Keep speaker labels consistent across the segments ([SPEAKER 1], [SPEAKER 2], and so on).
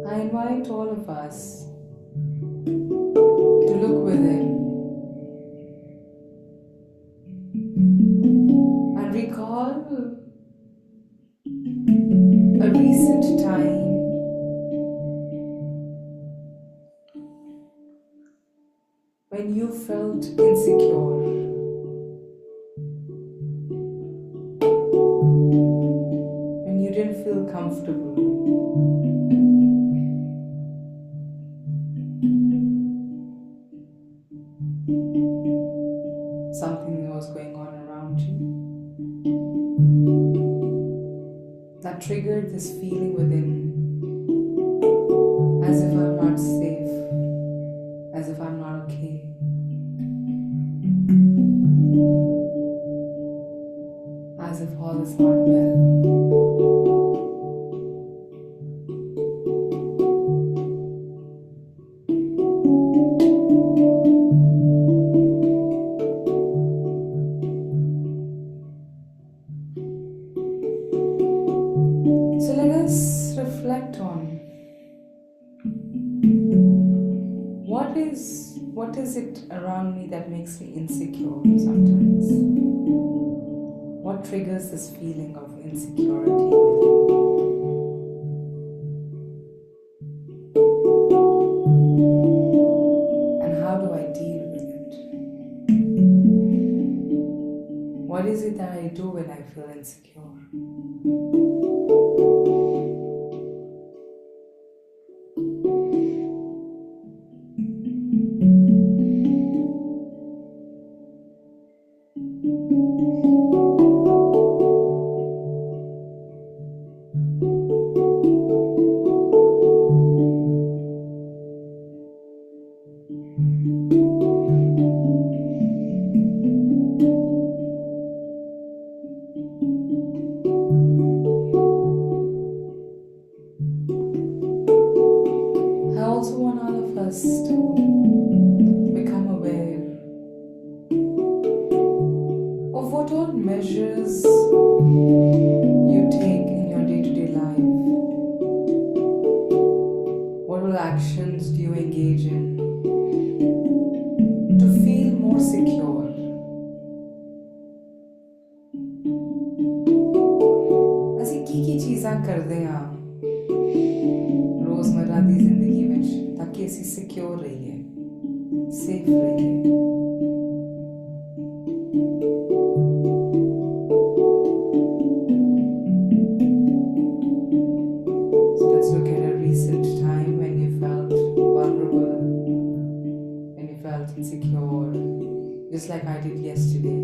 [SPEAKER 1] I invite all of us to look within and recall a recent time when you felt insecure, when you didn't feel comfortable, something was going on around you that triggered this feeling within, as if I'm not safe, as if I'm not okay, as if all is not well. So let us reflect on what is it around me that makes me insecure sometimes? What triggers this feeling of insecurity within? And how do I deal with it? What is it that I do when I feel insecure? I also want all of us to become aware of what all measures you take in your day-to-day life. What all actions do you engage in to feel more secure? ਅਸੀਂ ਕੀ ਚੀਜ਼ਾਂ ਕਰਦੇ ਹਾਂ रोजमर्रा की जिंदगी में ताकि असी सिक्योर रहिए, सेफ रहिए। So let's look at a recent time when you felt vulnerable, when you felt insecure, just like I did yesterday.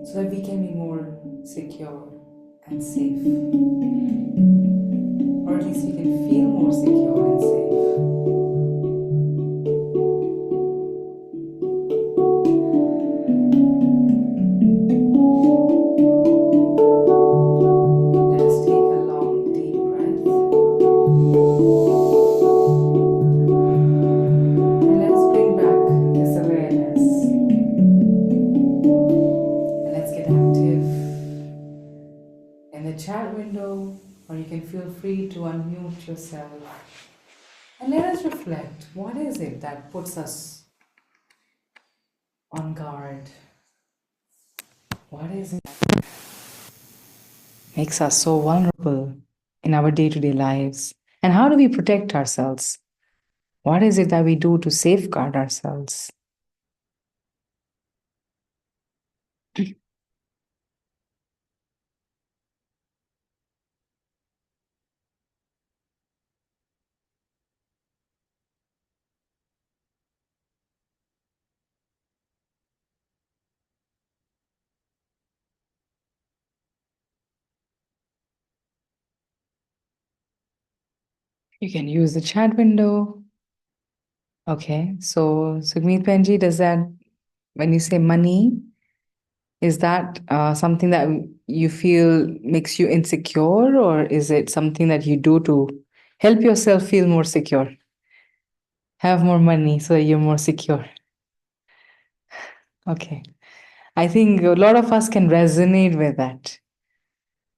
[SPEAKER 1] So that we can be more secure and safe, or at least we can feel more secure and safe. Let us take a long deep breath and let us bring back this awareness. In the chat window, or you can feel free to unmute yourself and let us reflect. What is it that puts us on guard? What is it that makes us so vulnerable in our day-to-day lives? And how do we protect ourselves? What is it that we do to safeguard ourselves? You can use the chat window. Okay, so Sugmeet Penji, does that, when you say money, is that something that you feel makes you insecure, or is it something that you do to help yourself feel more secure? Have more money so that you're more secure. Okay. I think a lot of us can resonate with that.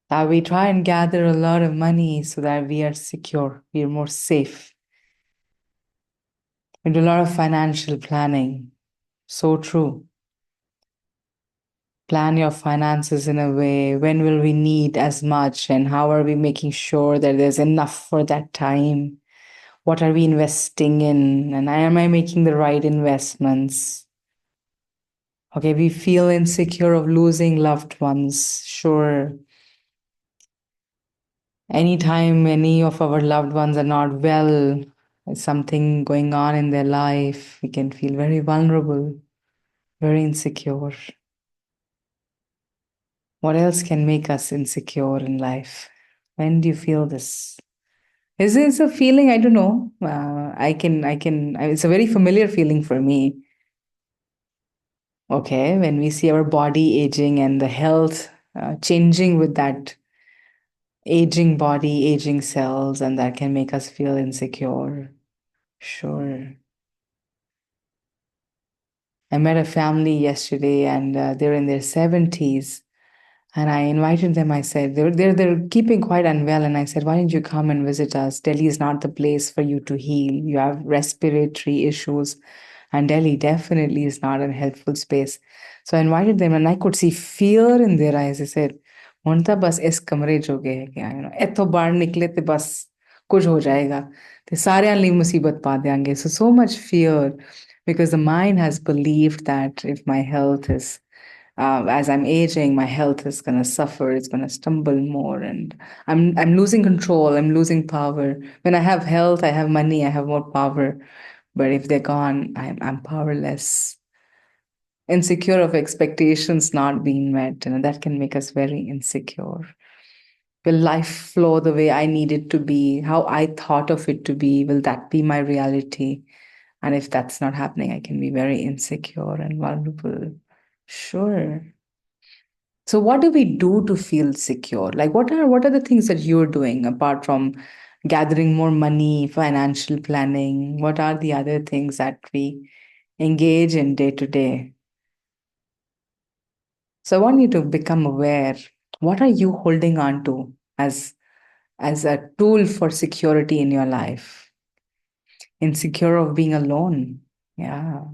[SPEAKER 1] That we try and gather a lot of money so that we are secure, we are more safe. We do a lot of financial planning. So true. Plan your finances in a way, when will we need as much, and how are we making sure that there's enough for that time? What are we investing in, and am I making the right investments? Okay, we feel insecure of losing loved ones. Sure. Anytime any of our loved ones are not well, there's something going on in their life, we can feel very vulnerable, very insecure. What else can make us insecure in life? When do you feel this? Is this a feeling? I don't know. It's a very familiar feeling for me. Okay, when we see our body aging and the health changing with that aging body, aging cells, and that can make us feel insecure. Sure. I met a family yesterday, and they're in their 70s. And I invited them. I said, they're keeping quite unwell. And I said, why don't you come and visit us? Delhi is not the place for you to heal. You have respiratory issues. And Delhi definitely is not a helpful space. So I invited them, and I could see fear in their eyes. I said, "ਹੁਣ ਤਾਂ ਬਸ ਇਸ ਕਮਰੇ ਜੋਗੇ ਹੈਗੇ ਆ, ਇੱਥੋਂ ਬਾਹਰ ਨਿਕਲੇ ਤੇ ਬਸ ਕੁਝ ਹੋ ਜਾਏਗਾ ਤੇ ਸਾਰਿਆਂ ਲਈ ਮੁਸੀਬਤ ਪਾ ਦਿਆਂਗੇ." So much fear because the mind has believed that if my health is as I'm aging, my health is gonna suffer. It's gonna stumble more, and I'm losing control. I'm losing power. When I have health, I have money, I have more power. But if they're gone, I'm powerless. Insecure of expectations not being met, and that can make us very insecure. Will life flow the way I need it to be? How I thought of it to be? Will that be my reality? And if that's not happening, I can be very insecure and vulnerable. Sure. So what do we do to feel secure? Like what are the things that you're doing apart from gathering more money, financial planning? What are the other things that we engage in day to day? So I want you to become aware. What are you holding on to as a tool for security in your life? Insecure of being alone. Yeah.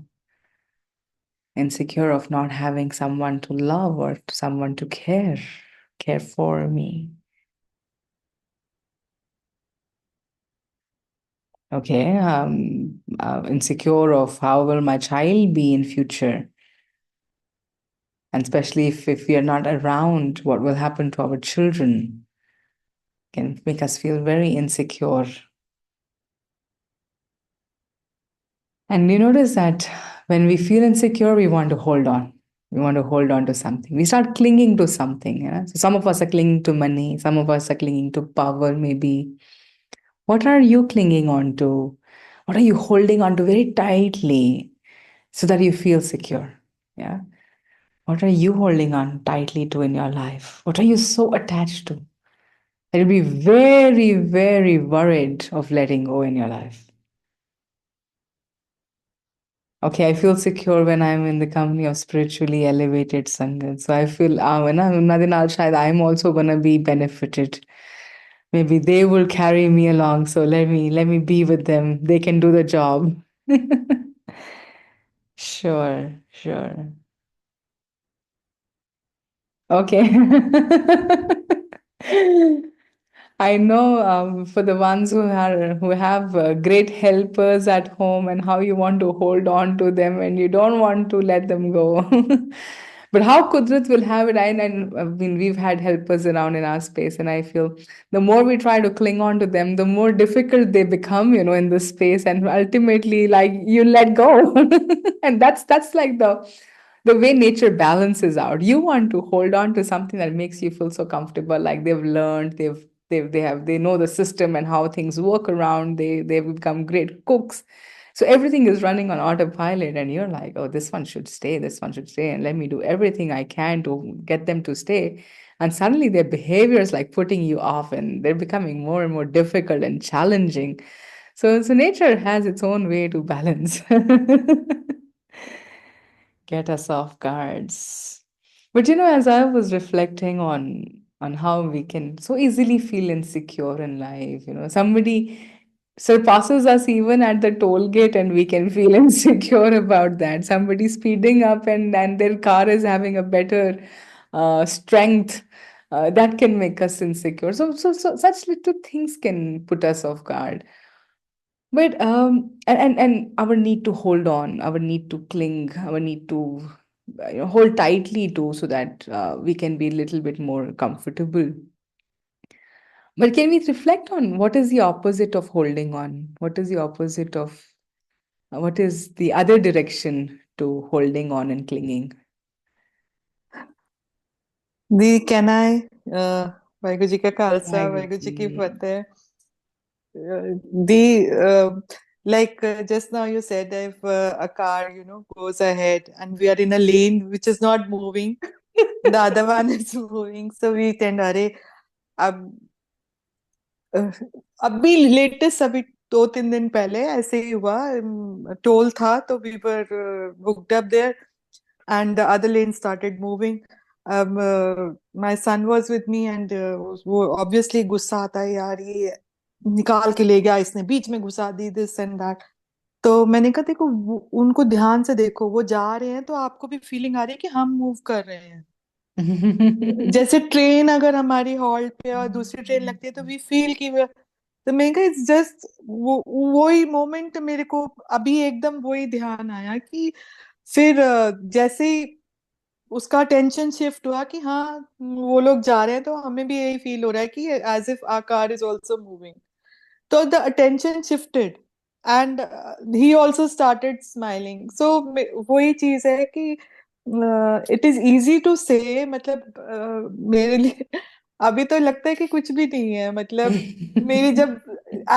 [SPEAKER 1] Insecure of not having someone to love or someone to care for me. Okay, insecure of how will my child be in future, and especially if we are not around, what will happen to our children can make us feel very insecure. And you notice that when we feel insecure, we want to hold on. We want to hold on to something. We start clinging to something. Yeah? So some of us are clinging to money. Some of us are clinging to power, maybe. What are you clinging on to? What are you holding on to very tightly so that you feel secure? Yeah. What are you holding on tightly to in your life? What are you so attached to? That you'll be very, very worried of letting go in your life. Okay, I feel secure when I'm in the company of spiritually elevated sangat. So I feel when I'm also gonna be benefited. Maybe they will carry me along. So let me be with them. They can do the job. Sure, sure. Okay. I know for the ones who have great helpers at home, and how you want to hold on to them and you don't want to let them go. But how Kudrat will have it, I mean, we've had helpers around in our space, and I feel the more we try to cling on to them, the more difficult they become, in this space, and ultimately, like you let go, and that's like the way nature balances out. You want to hold on to something that makes you feel so comfortable, like they've learned, they know the system and how things work around. They've become great cooks, So everything is running on autopilot, and you're like, oh, this one should stay, this one should stay, and let me do everything I can to get them to stay. And suddenly their behavior is like putting you off, and they're becoming more and more difficult and challenging. So nature has its own way to balance. Get us off guards. But as I was reflecting on how we can so easily feel insecure in life, somebody surpasses us even at the toll gate and we can feel insecure about that. Somebody speeding up and their car is having a better strength. That can make us insecure. So such little things can put us off guard. But and our need to hold on, our need to cling, our need to hold tightly to, so that we can be a little bit more comfortable. But can we reflect on what is the opposite of holding on? What is the opposite of what is the other direction to holding on and clinging?
[SPEAKER 2] The can I Waheguru ji का Khalsa
[SPEAKER 1] Right.
[SPEAKER 2] Waheguru ji की फतेह. The like just now you said, if a car goes ahead and we are in a lane which is not moving, the other one is moving, so we tend अरे अब अभी latest अभी 2-3 दिन पहले ऐसे ही हुआ. Toll था तो we were hooked up there and the other lane started moving. My son was with me and वो obviously गुस्सा आता है, यार ये निकाल के ले गया, इसने बीच में घुसा दी, this and that. तो मैंने कहा देखो उनको ध्यान से देखो, वो जा रहे हैं तो आपको भी फीलिंग आ रही है कि हम मूव कर रहे हैं. जैसे ट्रेन अगर हमारी हॉल्ट पे और दूसरी ट्रेन लगती है तो वी फील कि तो मैंने कहा इट्स जस्ट वही मोमेंट मेरे को अभी एकदम वही ध्यान आया कि फिर जैसे ही उसका टेंशन शिफ्ट हुआ कि हाँ वो लोग जा रहे हैं तो हमें भी यही फील हो रहा है कि as if our car is also moving. So the attention shifted and he also started smiling. So वही चीज है कि it is easy to say, मतलब मेरे लिए अभी तो लगता है कि कुछ भी नहीं है. मतलब मेरी जब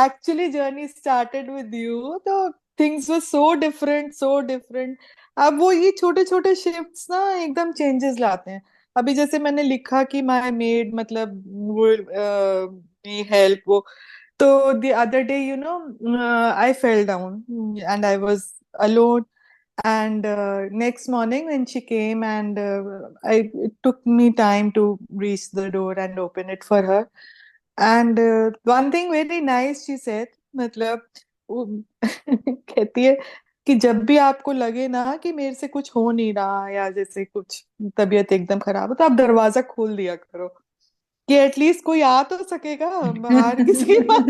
[SPEAKER 2] actually journey started with you तो थिंग्स वर सो डिफरेंट. अब वो ये छोटे छोटे शिफ्ट्स ना एकदम चेंजेस लाते हैं. अभी जैसे मैंने लिखा कि माय मेड मतलब वो हेल्प वो. So the other day, I fell down and I was alone. And next morning when she came and it took me time to reach the door and open it for her. And one thing very nice she said, मतलब वो कहती है कि जब भी आपको लगे ना कि मेरे से कुछ हो नहीं रहा या जैसे कुछ तबीयत एकदम खराब हो तो आप दरवाजा खोल दिया करो कि एटलीस्ट कोई आ तो सकेगा बाहर किसी के पास.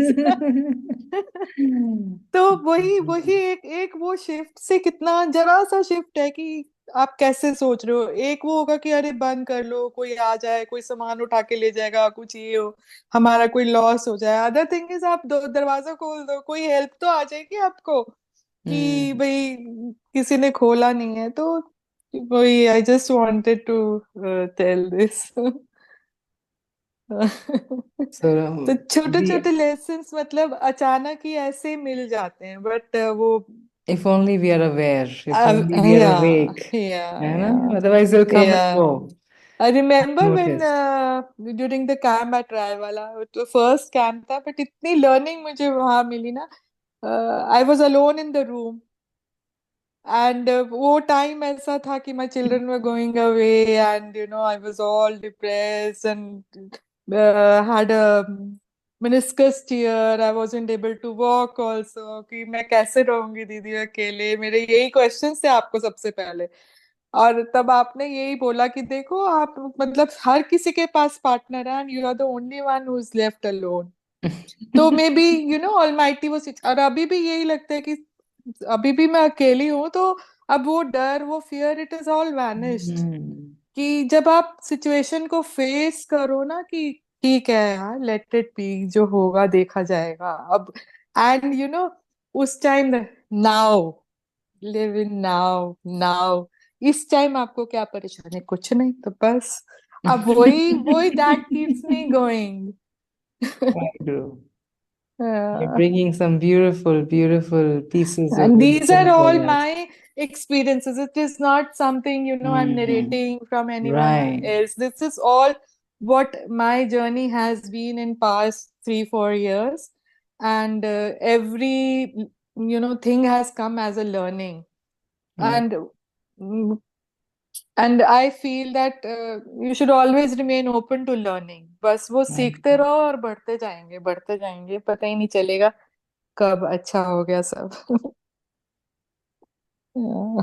[SPEAKER 2] तो वही वही एक एक वो शिफ्ट से कितना जरा सा शिफ्ट है कि आप कैसे सोच रहे हो. एक वो होगा कि अरे बंद कर लो, कोई आ जाए, कोई सामान उठा के ले जाएगा, कुछ ये हो, हमारा कोई लॉस हो जाए. अदर थिंग इज आप दरवाजा खोल दो, कोई हेल्प तो आ जाएगी आपको कि
[SPEAKER 1] Hmm.
[SPEAKER 2] भाई किसी ने खोला नहीं है. तो वही I just wanted to tell this. तो
[SPEAKER 1] So
[SPEAKER 2] छोटे छोटे
[SPEAKER 1] we,
[SPEAKER 2] लेसन्स मतलब अचानक ही ऐसे मिल जाते हैं बट वो
[SPEAKER 1] if only we are aware, if only we are
[SPEAKER 2] या
[SPEAKER 1] awake,
[SPEAKER 2] या
[SPEAKER 1] है ना?
[SPEAKER 2] या
[SPEAKER 1] Otherwise they'll come and
[SPEAKER 2] या.
[SPEAKER 1] go.
[SPEAKER 2] I remember when
[SPEAKER 1] Notice.
[SPEAKER 2] During the camp at try वाला तो फर्स्ट कैंप था बट इतनी लर्निंग मुझे वहां मिली ना. I was alone in the room and वो टाइम ऐसा था कि my children were going away and I was all depressed and had a meniscus tear. I wasn't able to walk also कि मैं कैसे रहूंगी दीदी अकेले. मेरे यही क्वेश्चंस थे आपको सबसे पहले. और तब आपने यही बोला कि देखो आप मतलब हर किसी के पास पार्टनर है and you are the only one who is left alone. तो मे बी ऑलमाइटी वो और अभी भी यही लगता है कि अभी भी मैं अकेली हूँ. तो अब वो डर वो fear it is all vanished
[SPEAKER 1] Hmm.
[SPEAKER 2] कि जब आप सिचुएशन को फेस करो ना कि ठीक है यार लेट इट बी, जो होगा देखा जाएगा अब. एंड उस time now live in now now. इस टाइम आपको क्या परेशानी, कुछ नहीं तो बस अब वही वही that keeps me going.
[SPEAKER 1] I do. You're
[SPEAKER 2] Yeah.
[SPEAKER 1] bringing some beautiful, beautiful pieces of
[SPEAKER 2] And these are
[SPEAKER 1] wisdom
[SPEAKER 2] all
[SPEAKER 1] for us.
[SPEAKER 2] my experiences. It is not something, I'm
[SPEAKER 1] Mhm.
[SPEAKER 2] narrating from anyone
[SPEAKER 1] Right.
[SPEAKER 2] else. This is all what my journey has been in past 3-4 years. And every, thing has come as a learning.
[SPEAKER 1] Right.
[SPEAKER 2] And mm, and I feel that you should always remain open to learning. बस वो
[SPEAKER 1] Right.
[SPEAKER 2] सीखते रहो और बढ़ते जाएंगे, पता ही नहीं चलेगा कब अच्छा हो गया सब. Yeah.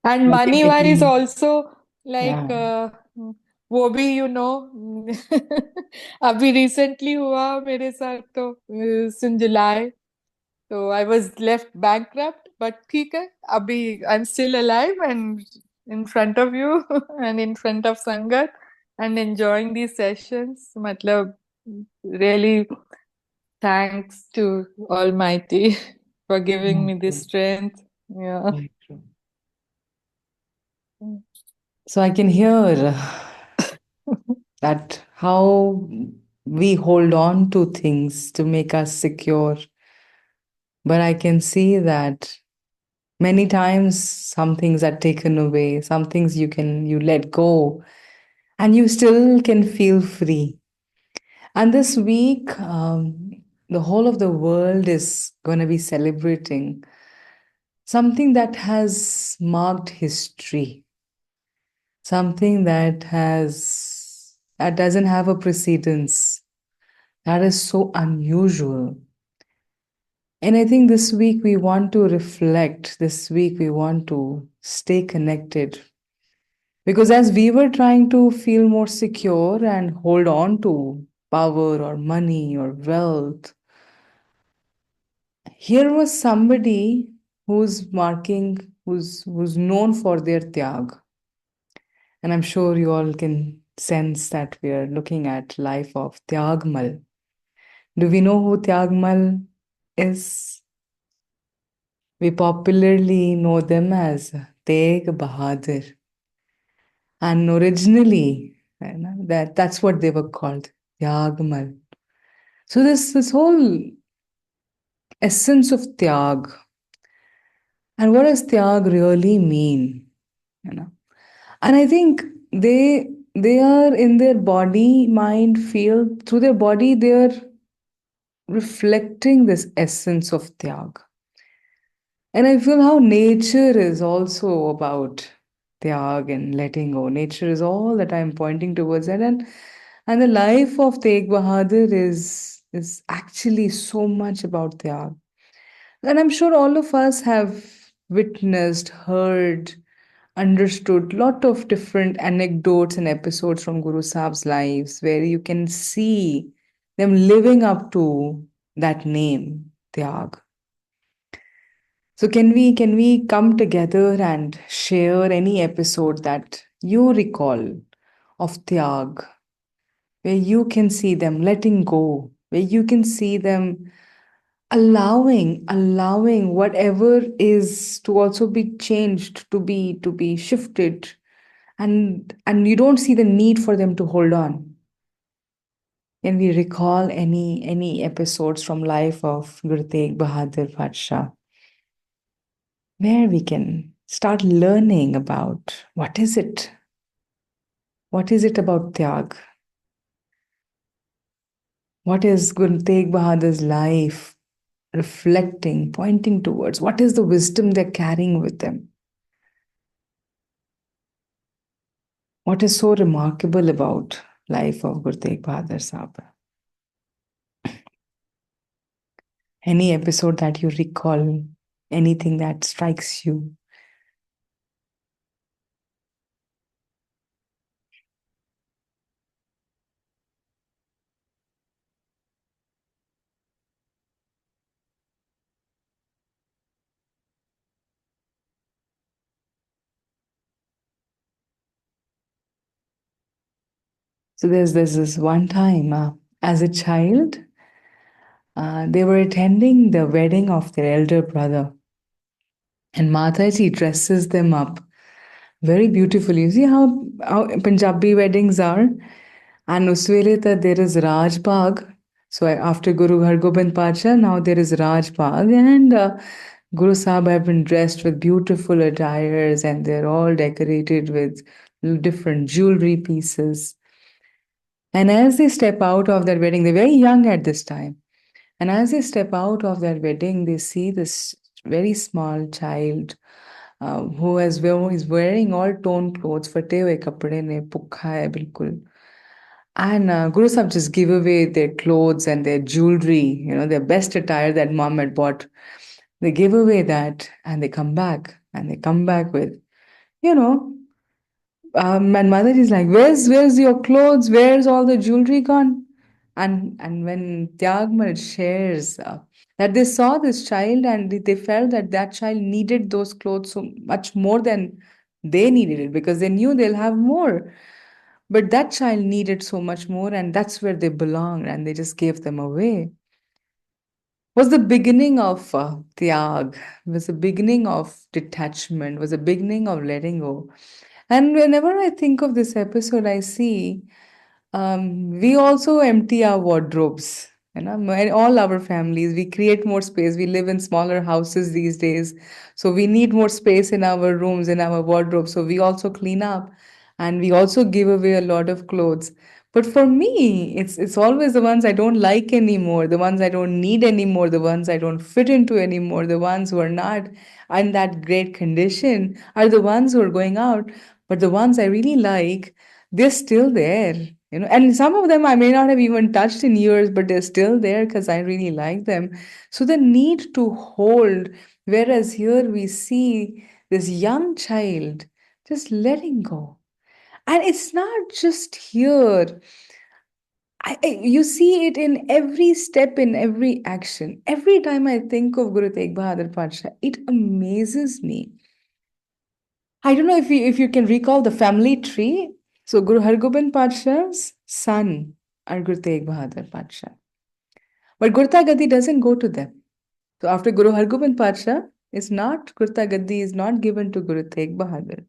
[SPEAKER 2] And
[SPEAKER 1] I think
[SPEAKER 2] money
[SPEAKER 1] it
[SPEAKER 2] wise
[SPEAKER 1] will.
[SPEAKER 2] also, like
[SPEAKER 1] Yeah.
[SPEAKER 2] वो भी अभी recently हुआ मेरे साथ तो in July. So I was left bankrupt, but ठीक है, अभी I'm still alive and in front of you and in front of Sangat and enjoying these sessions. मतलब really thanks to Almighty for giving
[SPEAKER 1] Right.
[SPEAKER 2] me this strength. Yeah.
[SPEAKER 1] Right. So I can hear that how we hold on to things to make us secure. But I can see that many times some things are taken away, some things you let go, and you still can feel free. And this week, the whole of the world is going to be celebrating something that has marked history, something that doesn't have a precedence, that is so unusual. And I think this week we want to reflect, this week we want to stay connected. Because as we were trying to feel more secure and hold on to power or money or wealth, here was somebody who's known for their tyag. And I'm sure you all can sense that we are looking at life of Tyagmal. Do we know who Tyagmal is? We popularly know them as Teg Bahadur. And originally, that's what they were called, Tyagmal. So this whole essence of Tyag, and what does Tyag really mean? You know, and I think they are in their body, mind, feel through their body. They are reflecting this essence of Tyag. And I feel how nature is also about Tyag and letting go. Nature is all that I'm pointing towards that. And the life of Tegh Bahadur is actually so much about Tyag. And I'm sure all of us have witnessed, heard, understood lot of different anecdotes and episodes from Guru Sahib's lives where you can see them living up to that name, Tyag. So can we come together and share any episode that you recall of Tyag, where you can see them letting go, where you can see them allowing whatever is to also be changed, to be shifted, and you don't see the need for them to hold on. Can we recall any episodes from life of Guru Tegh Bahadur Badshaah, where we can start learning about what is it about Tyag? What is Guru Tegh Bahadur's life reflecting, pointing towards? What is the wisdom they're carrying with them? What is so remarkable about life of Guru Tegh Bahadur Sahib? Any episode that you recall, anything that strikes you? So there's this one time as a child, they were attending the wedding of their elder brother, and Mataji dresses them up very beautifully. You see how Punjabi weddings are, and Uswele there is Raj Bagh. So after Guru Hargobind Pacha, now there is Raj Bagh, and Guru Sahib have been dressed with beautiful attires, and they're all decorated with different jewelry pieces. And as they step out of their wedding, they're very young at this time. And as they step out of their wedding, they see this very small child who is wearing all torn clothes, फटे हुए कपड़े ने भूखा है बिल्कुल. And Guru Sahib just give away their clothes and their jewelry, their best attire that mom had bought. They give away that and they come back. And they come back with, you know, and mother is like, where's your clothes? Where's all the jewelry gone? And when Tyagmal shares that they saw this child and they felt that that child needed those clothes so much more than they needed it because they knew they'll have more. But that child needed so much more, and that's where they belonged, and they just gave them away. Was the beginning of tyag, was the beginning of detachment, was the beginning of letting go. And whenever I think of this episode, I see we also empty our wardrobes. In all our families, we create more space. We live in smaller houses these days. So we need more space in our rooms, in our wardrobe. So we also clean up and we also give away a lot of clothes. But for me, it's always the ones I don't like anymore, the ones I don't need anymore, the ones I don't fit into anymore, the ones who are not in that great condition are the ones who are going out. But the ones I really like, they're still there. And some of them I may not have even touched in years, but they're still there because I really like them. So the need to hold, whereas here we see this young child just letting go. And it's not just here. You see it in every step, in every action. Every time I think of Guru Tegh Bahadur Pasha, it amazes me. I don't know if you can recall the family tree. So Guru Hargobind Pasha's son are Guru Tegh Bahadur Pasha. But Gurta Gaddi doesn't go to them. So after Guru Hargobind Pasha Gurta Gaddi is not given to Guru Tegh Bahadur.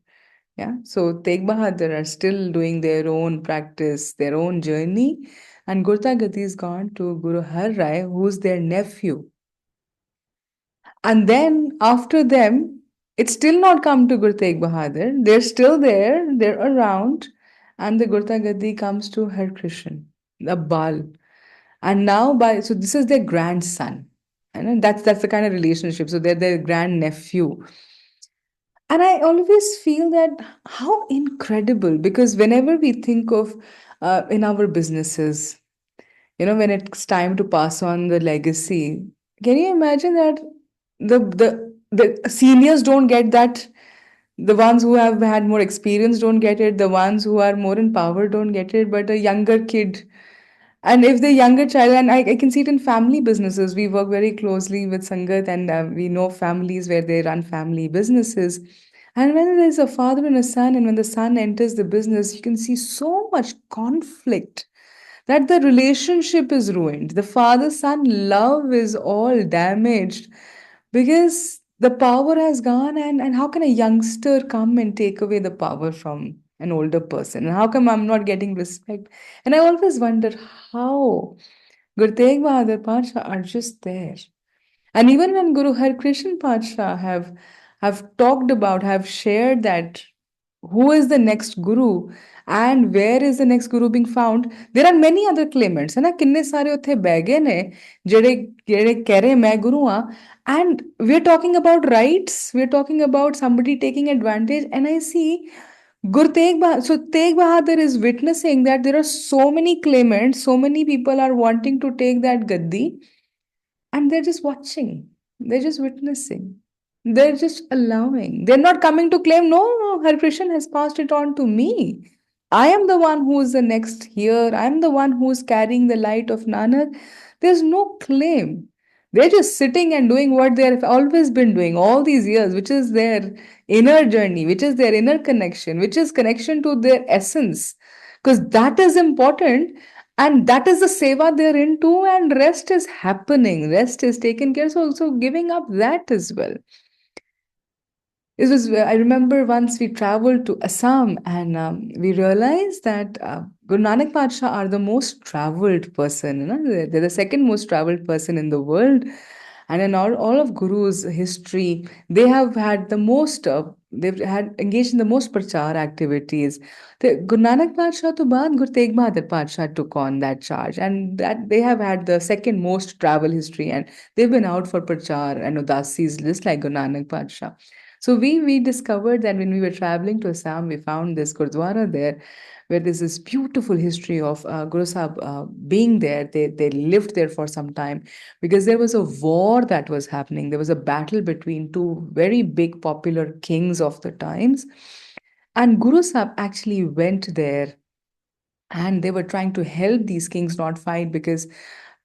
[SPEAKER 1] Yeah. So Tegh Bahadur are still doing their own practice, their own journey. And Gurta Gaddi is gone to Guru Har Rai, who's their nephew. And then after them, it's still not come to Guru Tegh Bahadur. They're still there, they're around. And the Gurta Gaddi comes to Har Krishan, the Bal. And now so this is their grandson. And that's the kind of relationship. So they're their grandnephew. And I always feel that how incredible, because whenever we think of in our businesses, when it's time to pass on the legacy, can you imagine that the seniors don't get that, the ones who have had more experience don't get it, the ones who are more in power don't get it, but a younger kid, and if the younger child, and I can see it in family businesses, we work very closely with Sangat, and we know families where they run family businesses. And when there's a father and a son, and when the son enters the business, you can see so much conflict that the relationship is ruined. The father son love is all damaged because the power has gone. And how can a youngster come and take away the power from an older person? And how come I'm not getting respect? And I always wonder how Guru Tegh Bahadur Pasha are just there. And even when Guru Har Krishan Pasha have talked about, have shared that who is the next guru and where is the next guru being found, there are many other claimants, है ना, किन्ने सारे उत्थे बह गए ने जेड़े जेड़े कह रहे मैं गुरु हां. And we're talking about rights, we're talking about somebody taking advantage. And I see so Tegh Bahadur is witnessing that there are so many claimants, so many people are wanting to take that gaddi, and they're just watching, they're just witnessing, they're just allowing. They're not coming to claim, no, no, Har Krishan has passed it on to me. I am the one who's the next here. I'm the one who's carrying the light of Nanak. There's no claim. They're just sitting and doing what they've always been doing all these years, which is their inner journey, which is their inner connection, which is connection to their essence. Because that is important, and that is the seva they're into, and rest is happening, rest is taken care. So also giving up that as well. I remember once we traveled to Assam, and we realized that Guru Nanak Padsha are the most traveled person. You know? They're the second most traveled person in the world. And in all of Guru's history, they have had the most, they've had engaged in the most prachar activities. The Guru Nanak Padsha to baad Guru Tegh Bahadur Padsha took on that charge. And that they have had the second most travel history. And they've been out for prachar and udasis just like Guru Nanak Padsha. So we discovered that when we were traveling to Assam, we found this Gurdwara there where there's this beautiful history of Guru Sahib being there. They lived there for some time because there was a war that was happening. There was a battle between two very big popular kings of the times. And Guru Sahib actually went there and they were trying to help these kings not fight because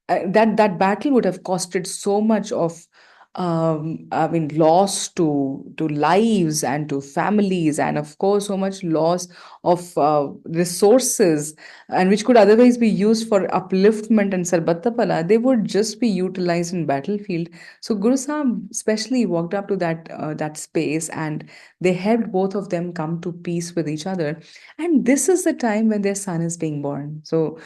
[SPEAKER 1] that battle would have costed so much of I mean loss to lives and to families and of course so much loss of resources and which could otherwise be used for upliftment and sarbattapala. They would just be utilized in battlefield. So Guru Sahib especially walked up to that space and they helped both of them come to peace with each other. And this is the time when their son is being born. So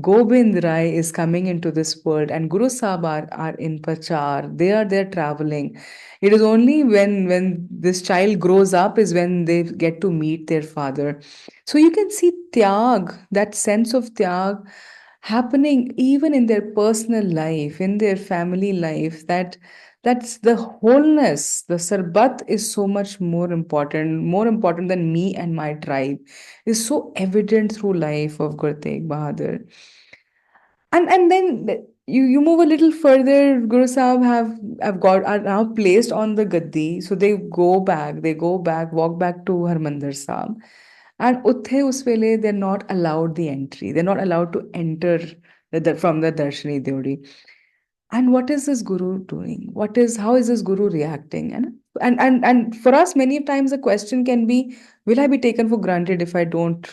[SPEAKER 1] Gobind Rai is coming into this world, and Guru Sahib are in Pachar. They are there traveling. It is only when this child grows up is when they get to meet their father. So you can see Tyag, that sense of Tyag, happening even in their personal life, in their family life. That's the wholeness. The sarbat is so much more important than me and my tribe. Is so evident through life of Guru Tegh Bahadur. And then you move a little further. Guru Sahib have got are now placed on the gaddi, so they go back, walk back to Harmandir Sahib, and uthe us vele they're not allowed the entry. They're not allowed to enter from the Darshani Deori. And what is this guru doing? How is this guru reacting? And for us, many times the question can be, will I be taken for granted if I don't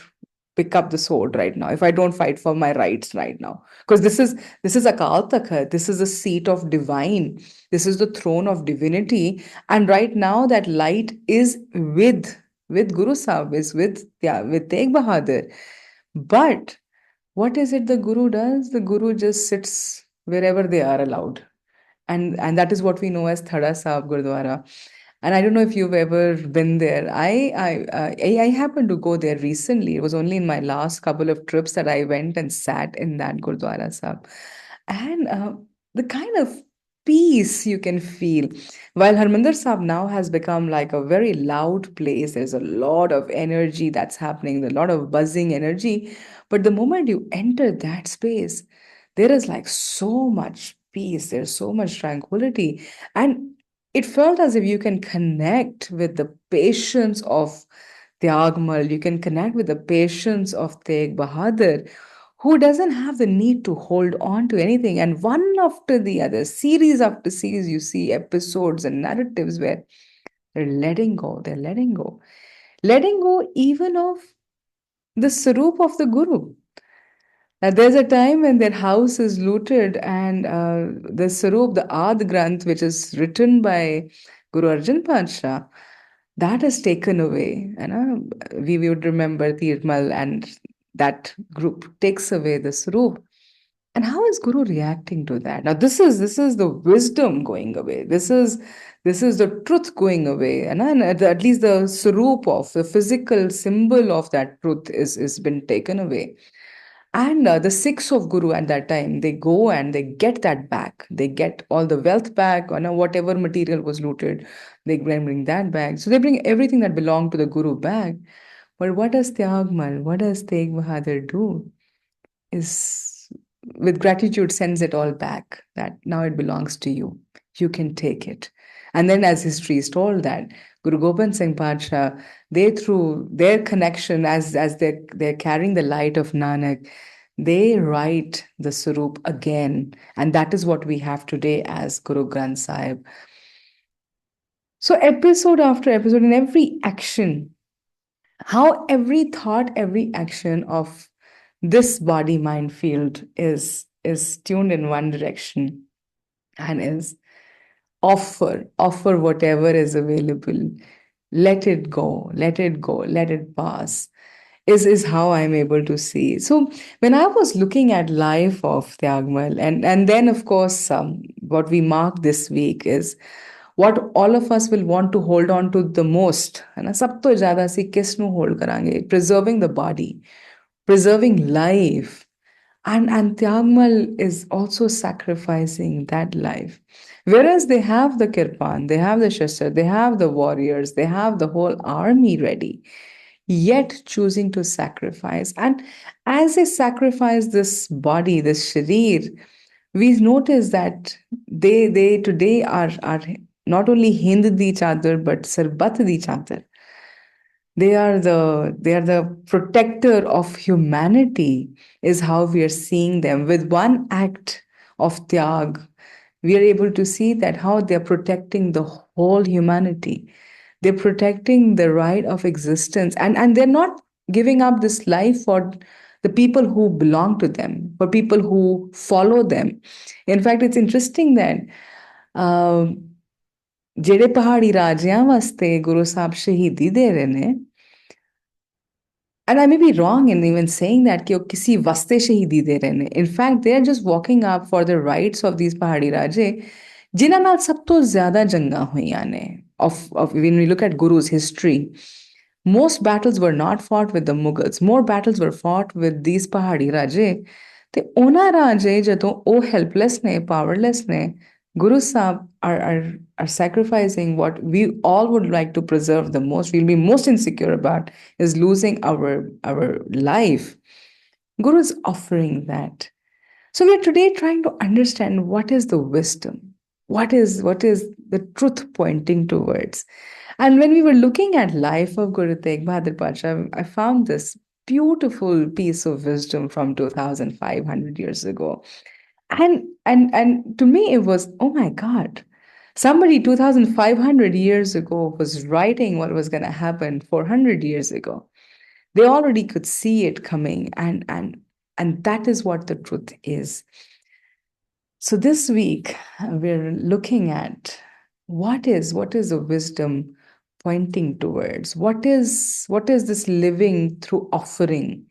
[SPEAKER 1] pick up the sword right now, if I don't fight for my rights right now? Because this is Akal Takht, this is the seat of divine, this is the throne of divinity. And right now that light is with Guru Sahib, is with Tegh Bahadur. But what is it the guru does? The guru just sits wherever they are allowed. And that is what we know as Thada Sahib Gurdwara. And I don't know if you've ever been there. I happened to go there recently. It was only in my last couple of trips that I went and sat in that Gurdwara Sahib. And the kind of peace you can feel. While Harmandir Sahib now has become like a very loud place, there's a lot of energy that's happening, a lot of buzzing energy. But the moment you enter that space, there is like so much peace, there's so much tranquility. And it felt as if you can connect with the patience of Tyagmal, you can connect with the patience of Tegh Bahadur, who doesn't have the need to hold on to anything. And one after the other, series after series, you see episodes and narratives where they're letting go, letting go even of the Sarup of the Guru. Now, there's a time when their house is looted, and the Sarup, the Ad Granth, which is written by Guru Arjan Padsha, that is taken away. We would remember Tirmal, and that group takes away the Sarup. And how is Guru reacting to that? Now, this is the wisdom going away. This is the truth going away, and at least the Sarup of the physical symbol of that truth is been taken away. And the Sikhs of Guru at that time, they go and they get that back. They get all the wealth back, or whatever material was looted, they bring that back. So they bring everything that belonged to the Guru back. But what does Tyagmal, what does Tegh Bahadur do? Is with gratitude sends it all back, that now it belongs to you. You can take it. And then, as history is told, that Guru Gobind Singh Padsha, they through their connection as they're carrying the light of Nanak, they write the Surup again. And that is what we have today as Guru Granth Sahib. So, episode after episode, in every action, how every thought, every action of this body mind field is tuned in one direction and is offer whatever is available. Let it go, let it go, let it pass. is how I'm able to see. So when I was looking at life of Tyagmal, and then of course what we mark this week is what all of us will want to hold on to the most. है ना सब तो ज्यादा सी किस नु hold करांगे preserving the body, preserving life, and Tyagmal is also sacrificing that life. Whereas they have the kirpan, they have the shastra, they have the warriors, they have the whole army ready, yet choosing to sacrifice. And as they sacrifice this body, this sharir, we notice that they today are not only hind each other but sarbat each other. They are the protector of humanity, is how we are seeing them. With one act of tyag, we are able to see that how they are protecting the whole humanity. They're protecting the right of existence, and they're not giving up this life for the people who belong to them, for people who follow them. In fact, it's interesting that uh, ਜਿਹੜੇ ਪਹਾੜੀ ਰਾਜਿਆਂ ਵਾਸਤੇ ਗੁਰੂ ਸਾਹਿਬ ਸ਼ਹੀਦੀ ਦੇ ਰਹੇ ਨੇ, and I may be wrong in even saying that कि वो किसी वास्ते शहीदी दे रहे ने. In fact, they are just walking up for the rights of these पहाड़ी राजे जिन्हां नाल सब तो ज्यादा जंगां होईयां ने. Of when we look at Guru's history, most battles were not fought with the Mughals. More battles were fought with these पहाड़ी राजे. ਤੇ ਉਹਨਾਂ ਰਾਜੇ ਜਦੋਂ ਉਹ ਹੈਲਪਲੈਸ ਨੇ, ਪਾਵਰਲੈਸ ਨੇ, Guru Sahib are sacrificing what we all would like to preserve the most, we'll be most insecure about, is losing our life. Guru is offering that. So we are today trying to understand what is the wisdom, what is the truth pointing towards. And when we were looking at life of Guru Tegh Bahadur Pasha, I found this beautiful piece of wisdom from 2500 years ago. And to me it was, oh my god, somebody 2500 years ago was writing what was going to happen 400 years ago. They already could see it coming, and that is what the truth is. So this week we're looking at what is the wisdom pointing towards, what is this living through offering.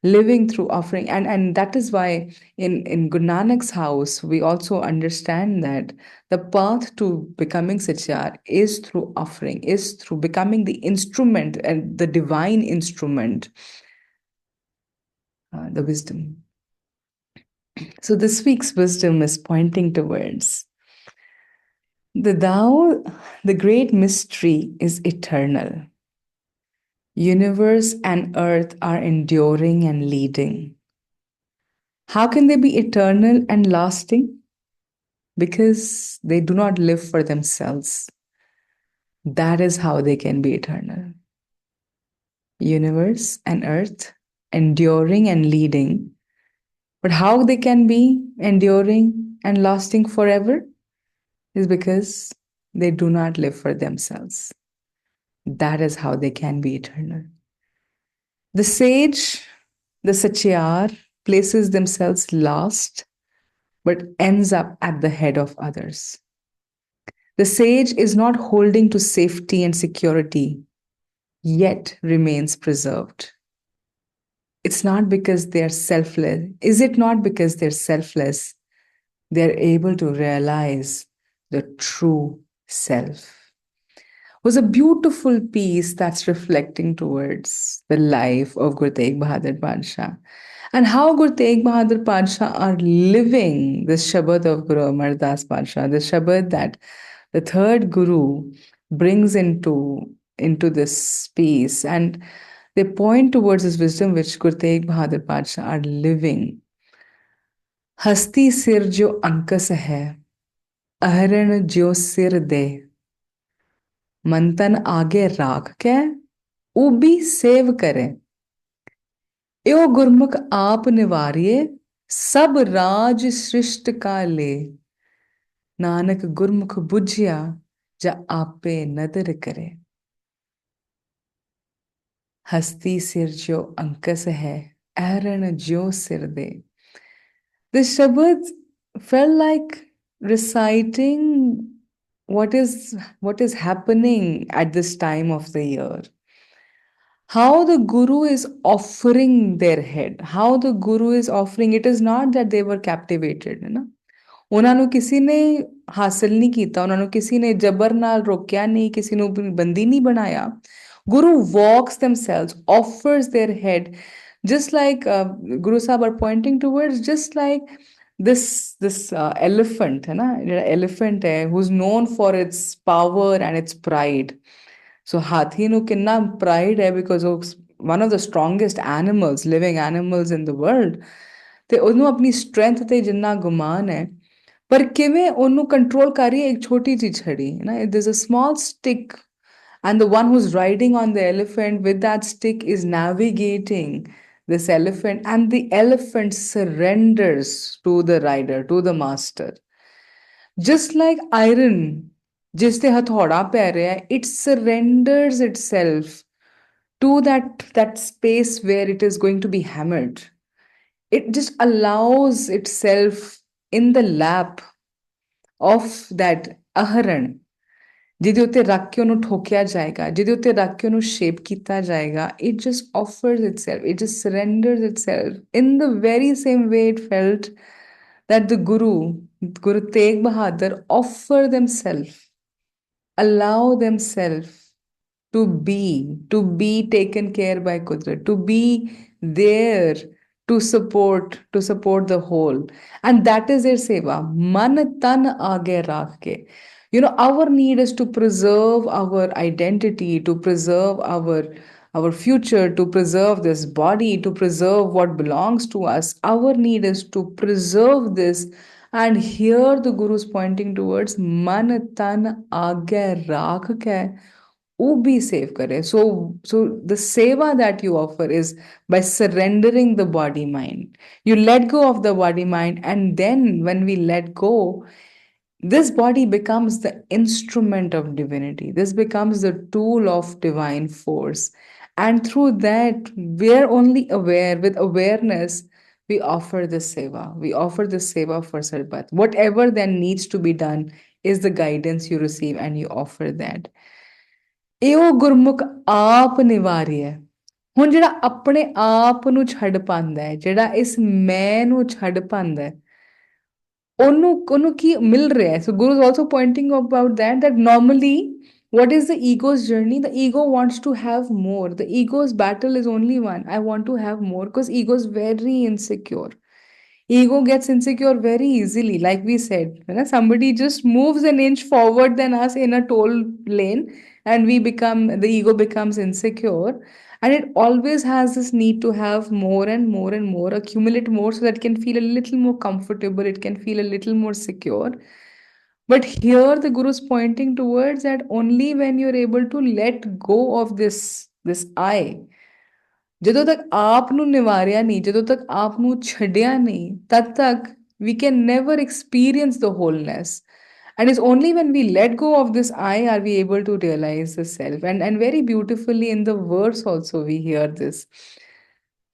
[SPEAKER 1] And that is why in Guru Nanak's house we also understand that the path to becoming Sachiār is through offering, is through becoming the instrument and the divine instrument, the wisdom. So this week's wisdom is pointing towards the Tao. The great mystery is eternal. Universe and earth are enduring and leading. How can they be eternal and lasting? Because they do not live for themselves. That is how they can be eternal. Universe and earth enduring and leading. But how they can be enduring and lasting forever is because they do not live for themselves. That is how they can be eternal. The sage, the Sachiār, places themselves last, but ends up at the head of others. The sage is not holding to safety and security, yet remains preserved. It's not because they're selfless. Is it not because they're selfless? They're able to realize the true self. Was a beautiful piece that's reflecting towards the life of Guru Tegh Bahadur Pasha and how Guru Tegh Bahadur Pasha are living this Shabad of Guru Amar Das Pasha, the Shabad that the third Guru brings into this piece, and they point towards this wisdom which Guru Tegh Bahadur Pasha are living. Hasti sir jo ankas hai, ahran jo sir de, मंथन आगे राख के उबी save करे, यो गुरमुख आप निवारिये सब राज सृष्ट का ले, नानक गुरमुख बुझिया जा आपे नदर करे. हस्ती सिर जो अंकस है, ऐरण जो सिर दे. This Shabad felt like reciting what is happening at this time of the year. how the guru is offering their head, how the guru is offering. It is not that they were captivated, है ना, ਉਹਨਾਂ ਨੂੰ ਕਿਸੇ ਨੇ ਹਾਸਲ ਨਹੀਂ ਕੀਤਾ, ਉਹਨਾਂ ਨੂੰ ਕਿਸੇ ਨੇ ਜ਼ਬਰ ਨਾਲ ਰੋਕਿਆ ਨਹੀਂ, ਕਿਸੇ ਨੂੰ ਬੰਦੀ ਨਹੀਂ ਬਣਾਇਆ. Guru walks themselves, offers their head, just like Guru Sahib are pointing towards, just like this elephant, है ना, ਜਿਹੜਾ elephant है, who's known for its power and its pride. So ਹਾਥੀ ਨੂੰ ਕਿੰਨਾ pride ਹੈ, because ਉਹ one of the strongest animals, living animals in the world. ਤੇ ਉਹਨੂੰ ਆਪਣੀ strength ਤੇ ਜਿੰਨਾ ਗੁਮਾਨ ਹੈ, ਪਰ ਕਿਵੇਂ ਉਹਨੂੰ ਕੰਟਰੋਲ ਕਰ ਰਹੀ ਹੈ ਇੱਕ ਛੋਟੀ ਜਿਹੀ ਛੜੀ, ਹੈ ਨਾ, there's a small stick, and the one who's riding on the elephant with that stick is navigating this elephant, and the elephant surrenders to the rider, to the master. Just like iron, ਜਿਸ ਤੇ ਹਥੌੜਾ ਪੈ ਰਿਹਾ ਹੈ, it surrenders itself to that space where it is going to be hammered. It just allows itself in the lap of that ahran, ਜਿਹਦੇ ਉੱਤੇ ਰੱਖ ਕੇ ਉਹਨੂੰ ਠੋਕਿਆ ਜਾਏਗਾ, ਜਿਹਦੇ ਉੱਤੇ ਰੱਖ ਕੇ ਉਹਨੂੰ ਸ਼ੇਪ ਕੀਤਾ ਜਾਏਗਾ. It just offers itself, it just surrenders itself in the very same way it felt that the Guru Tegh Bahadur, offer themselves, allow themselves to be taken care by Kudrat, to be there to support the whole. And that is their seva. Man tan aage rakh ke. Our need is to preserve our identity, to preserve our future, to preserve this body, to preserve what belongs to us. Our need is to preserve this. And here the Guru is pointing towards man tan aage rakh ke, be safe kare. So the seva that you offer is by surrendering the body mind. You let go of the body mind, and then when we let go, this body becomes the instrument of divinity. This becomes the tool of divine force. And through that, we're only aware, with awareness, we offer the seva. We offer the seva for Sarbat. Whatever then needs to be done is the guidance you receive, and you offer that. ਇਹ ਉਹ ਗੁਰਮੁਖ ਆਪ ਨਿਵਾਰੀ ਹੈ. ਹੁਣ ਜਿਹੜਾ ਆਪਣੇ ਆਪ ਨੂੰ ਛੱਡ ਪਾਉਂਦਾ ਹੈ, ਜਿਹੜਾ ਇਸ ਮੈਂ ਨੂੰ ਛੱਡ ਪਾਉਂਦਾ ਹੈ, ਉਹਨੂੰ ਕੀ ਮਿਲ ਰਿਹਾ ਹੈ. So Guru is also pointing about that normally, what is the ego's journey? The ego wants to have more. The ego's battle is only one. I want to have more, because ego is very insecure. Ego gets insecure very easily. Like we said, somebody just moves an inch forward than us in a toll lane, and the ego becomes insecure. And it always has this need to have more and more and more, accumulate more, so that it can feel a little more comfortable, it can feel a little more secure. But here the Guru is pointing towards that only when you're able to let go of this I, ਜਦੋਂ ਤੱਕ ਆਪ ਨੂੰ ਨਿਵਾਰਿਆ ਨਹੀਂ, ਜਦੋਂ ਤੱਕ ਆਪ ਨੂੰ ਛੱਡਿਆ ਨਹੀਂ, ਤਦ ਤੱਕ we can never experience the wholeness. And it's only when we let go of this I are we able to realize the self. And very beautifully in the verse also we hear this.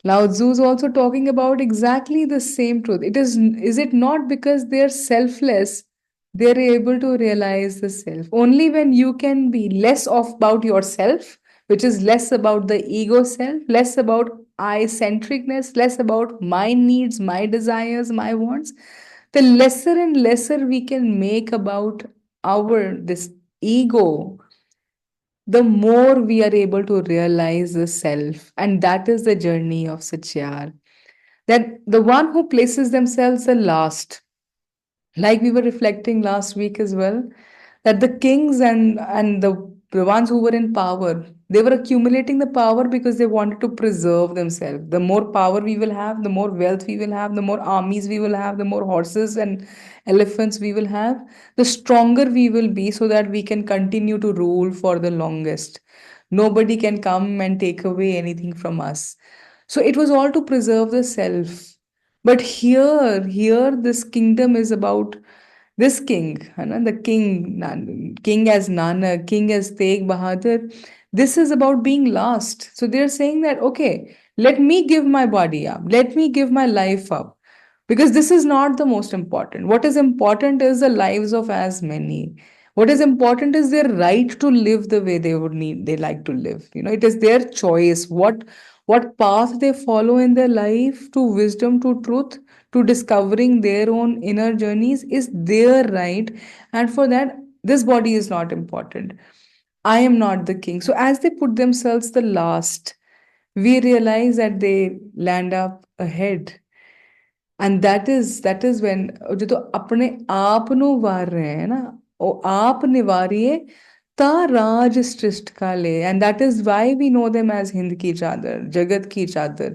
[SPEAKER 1] Lao Tzu is also talking about exactly the same truth. Is it not because they're selfless, they're able to realize the self? Only when you can be less off about yourself, which is less about the ego self, less about I centricness, less about my needs, my desires, my wants, the lesser and lesser we can make about this ego, the more we are able to realize the self. And that is the journey of Sachiār. That the one who places themselves the last, like we were reflecting last week as well, that the kings and the ones who were in power, they were accumulating the power because they wanted to preserve themselves. The more power we will have, the more wealth we will have, the more armies we will have, the more horses and elephants we will have, the stronger we will be, so that we can continue to rule for the longest. Nobody can come and take away anything from us. So it was all to preserve the self. But here, this kingdom is about this king, the king as Nanak, king as Tegh Bahadur. This is about being lost. So they're saying that, okay, let me give my body up, let me give my life up, because this is not the most important. What is important is the lives of as many. What is important is their right to live the way they like to live. It is their choice. What path they follow in their life, to wisdom, to truth, to discovering their own inner journeys, is their right. And for that, this body is not important. I am not the king. So as they put themselves the last, we realize that they land up ahead. And that is when ਜਦੋਂ ਆਪਣੇ ਆਪ ਨੂੰ ਵਾਰ ਰਹੇ ਹੈ ਨਾ, ਉਹ ਆਪ ਨਿਵਾਰੀਏ ਤਾਂ ਰਾਜ ਸ੍ਰਿਸ਼ਟ ਕਾ ਲੈ. And that is why we know them as Hind ki chadar, Jagat ki chadar.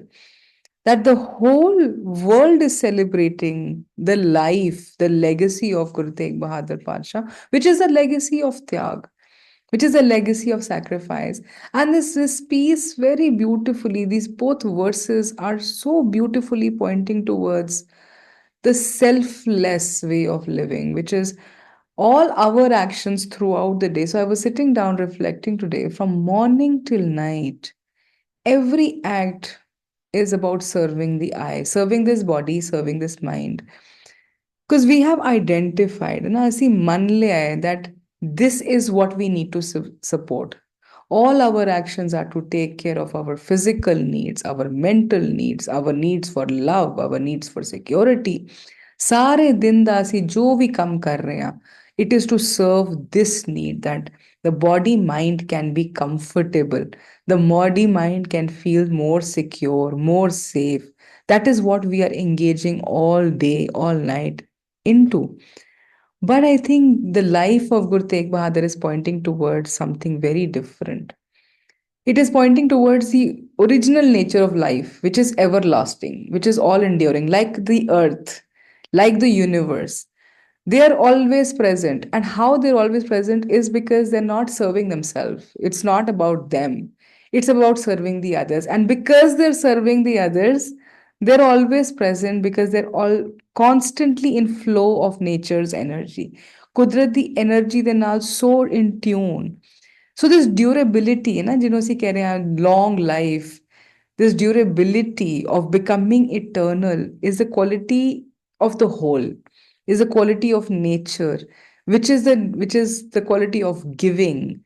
[SPEAKER 1] That the whole world is celebrating the life, the legacy of Guru Tegh Bahadur Pasha, which is a legacy of Tyag, which is a legacy of sacrifice. And this piece, very beautifully, these both verses are so beautifully pointing towards the selfless way of living, which is all our actions throughout the day. So I was sitting down reflecting today, from morning till night, every act is about serving the I, serving this body, serving this mind. Because we have identified, and I see man liya hai that this is what we need to support. All our actions are to take care of our physical needs, our mental needs, our needs for love, our needs for security. सारे दिन ਦਾ ਅਸੀਂ ਜੋ ਵੀ ਕੰਮ ਕਰ ਰਹੇ ਹਾਂ, it is to serve this need, that the body mind can be comfortable, the body mind can feel more secure, more safe. That is what we are engaging all day, all night into. But I think the life of Guru Tegh Bahadur is pointing towards something very different. It is pointing towards the original nature of life, which is everlasting, which is all enduring, like the earth, like the universe. They are always present. And how they're always present is because they're not serving themselves. It's not about them, it's about serving the others. And because they're serving the others, they're always present because they're all constantly in flow of nature's energy. Kudrat the energy they now so in tune. So this durability, na, ਜਿਹਨੂੰ ਅਸੀਂ ਕਹਿ ਰਹੇ ਹਾਂ, long life, this durability of becoming eternal is the quality of the whole, is the quality of nature, which is the quality of giving,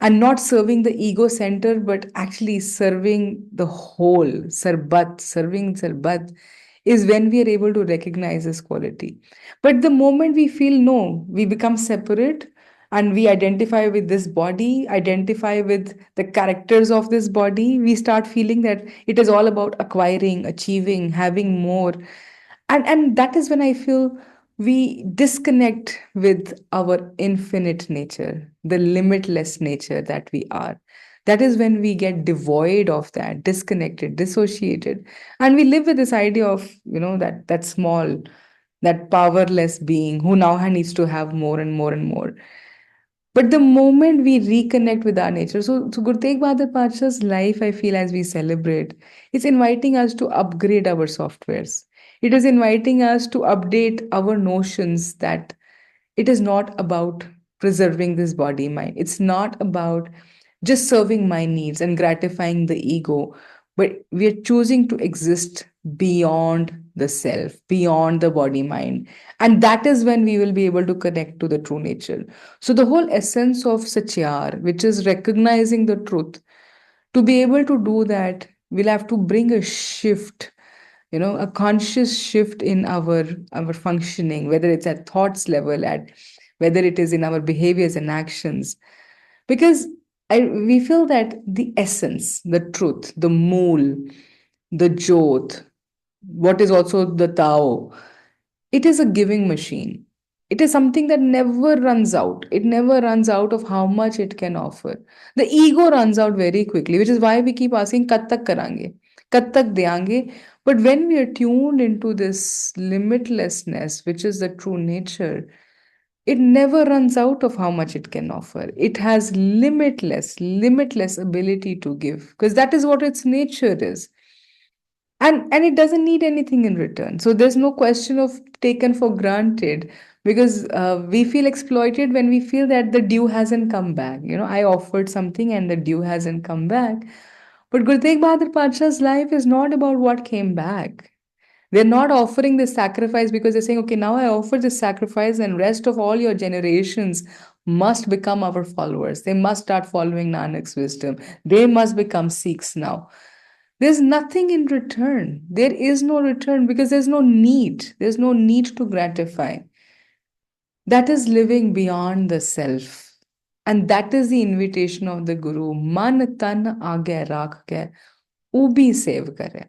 [SPEAKER 1] and not serving the ego center, but actually serving the whole. Serving sarbat is when we are able to recognize this quality. But the moment we feel no, we become separate, and we identify with this body, identify with the characters of this body, we start feeling that it is all about acquiring, achieving, having more. And that is when I feel we disconnect with our infinite nature, the limitless nature that we are. That is when we get devoid of that, disconnected, dissociated, and we live with this idea of, that small, that powerless being who now needs to have more and more and more. But the moment we reconnect with our nature, so Guru Tegh Bahadur Pasha's life, I feel, as we celebrate, it's inviting us to upgrade our softwares. It is inviting us to update our notions that it is not about preserving this body mind. It's not about just serving my needs and gratifying the ego, but we are choosing to exist beyond the self, beyond the body mind. And that is when we will be able to connect to the true nature. So, the whole essence of Sachiār, which is recognizing the truth, to be able to do that, we'll have to bring a shift, a conscious shift in our functioning, whether it's at thoughts level, at whether it is in our behaviors and actions. Because we feel that the essence, the truth, the mool, the jot, what is also the Tao, it is a giving machine. It is something that never runs out. It never runs out of how much it can offer. The ego runs out very quickly, which is why we keep asking, Kad tak karange? Kad tak deange? But when we are tuned into this limitlessness, which is the true nature, it never runs out of how much it can offer. It has limitless ability to give, because that is what its nature is. And it doesn't need anything in return. So there's no question of taken for granted, because we feel exploited when we feel that the due hasn't come back. I offered something and the due hasn't come back. But Guru Tegh Bahadur Pasha's life is not about what came back. They're not offering this sacrifice because they're saying, okay, now I offer this sacrifice, and rest of all your generations must become our followers. They must start following Nanak's wisdom. They must become Sikhs now. There's nothing in return. There is no return because there's no need. There's no need to gratify. That is living beyond the self. And that is the invitation of the Guru. Man tan aage rakh ke, ubi sev kare.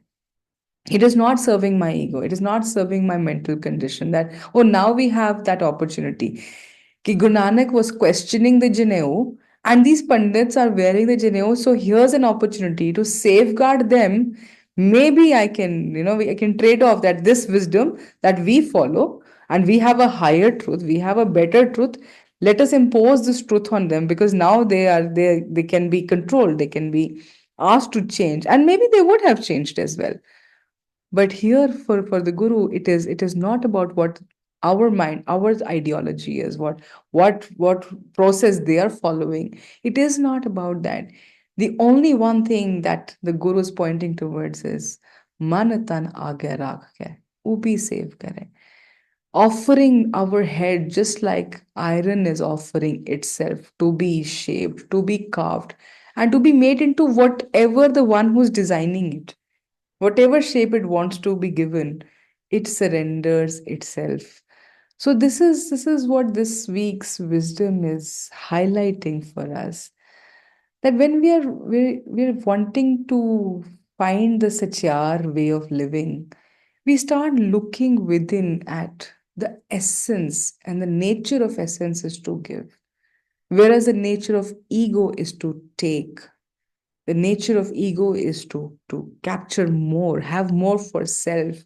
[SPEAKER 1] It is not serving my ego. It is not serving my mental condition that, oh, now we have that opportunity. Ki Guru Nanak was questioning the Janeu, and these Pandits are wearing the Janeu. So here's an opportunity to safeguard them. Maybe I can, I can trade off that this wisdom that we follow, and we have a higher truth, we have a better truth. Let us impose this truth on them because now they can be controlled, they can be asked to change, and maybe they would have changed as well. But here for the Guru, it is not about what our mind, our ideology is, what process they are following. It is not about that. The only one thing that the Guru is pointing towards is man tan aage rakh ke, ubi save kare. Offering our head just like iron is offering itself to be shaped, to be carved, and to be made into whatever the one who's designing it, whatever shape it wants to be given, it surrenders itself. So this is what this week's wisdom is highlighting for us, that when we're wanting to find the Sachiār way of living, we start looking within at the essence, and the nature of essence is to give, whereas the nature of ego is to take. The nature of ego is to capture more, have more for self,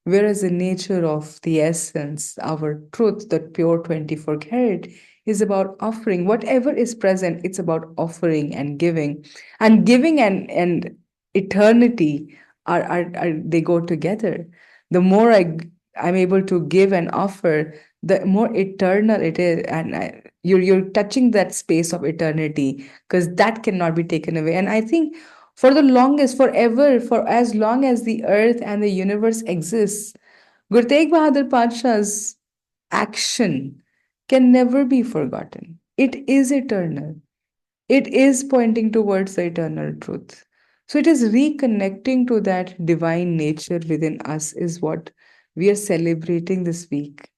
[SPEAKER 1] whereas the nature of the essence, our truth, that pure 24 karat, is about offering whatever is present. It's about offering and giving. And giving and eternity are they go together. The more I'm able to give and offer, the more eternal it is. And you're touching that space of eternity, because that cannot be taken away. And I think for the longest, forever, for as long as the earth and the universe exists, Guru Tegh Bahadur Padshah's action can never be forgotten. It is eternal. It is pointing towards the eternal truth. So it is reconnecting to that divine nature within us, is what we are celebrating this week.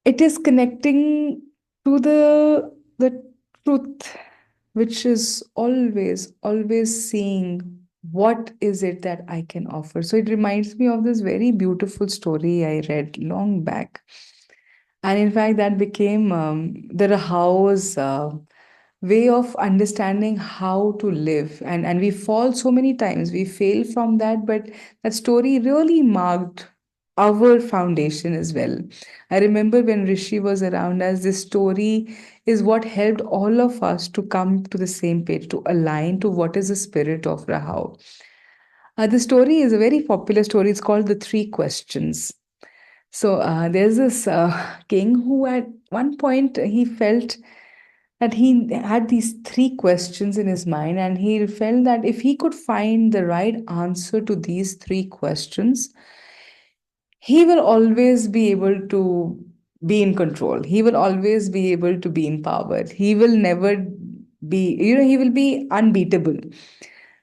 [SPEAKER 1] It is connecting to the truth, which is always seeing what is it that I can offer. So it reminds me of this very beautiful story I read long back, and in fact that became the Rahao's way of understanding how to live. And we fall so many times, we fail from that, but that story really marked our foundation as well. I remember when Rishi was around us, this story is what helped all of us to come to the same page, to align to what is the spirit of Rahao. The story is a very popular story. It's called The Three Questions. So there's this king who at one point he felt that he had these three questions in his mind, and he felt that if he could find the right answer to these three questions, he will always be able to be in control. He will always be able to be in power. He will never be, he will be unbeatable.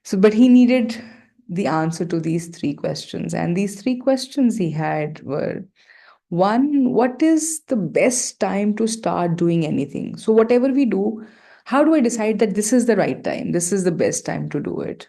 [SPEAKER 1] So, but he needed the answer to these three questions. And these three questions he had were: one, what is the best time to start doing anything? So, whatever we do, how do I decide that this is the right time? This is the best time to do it?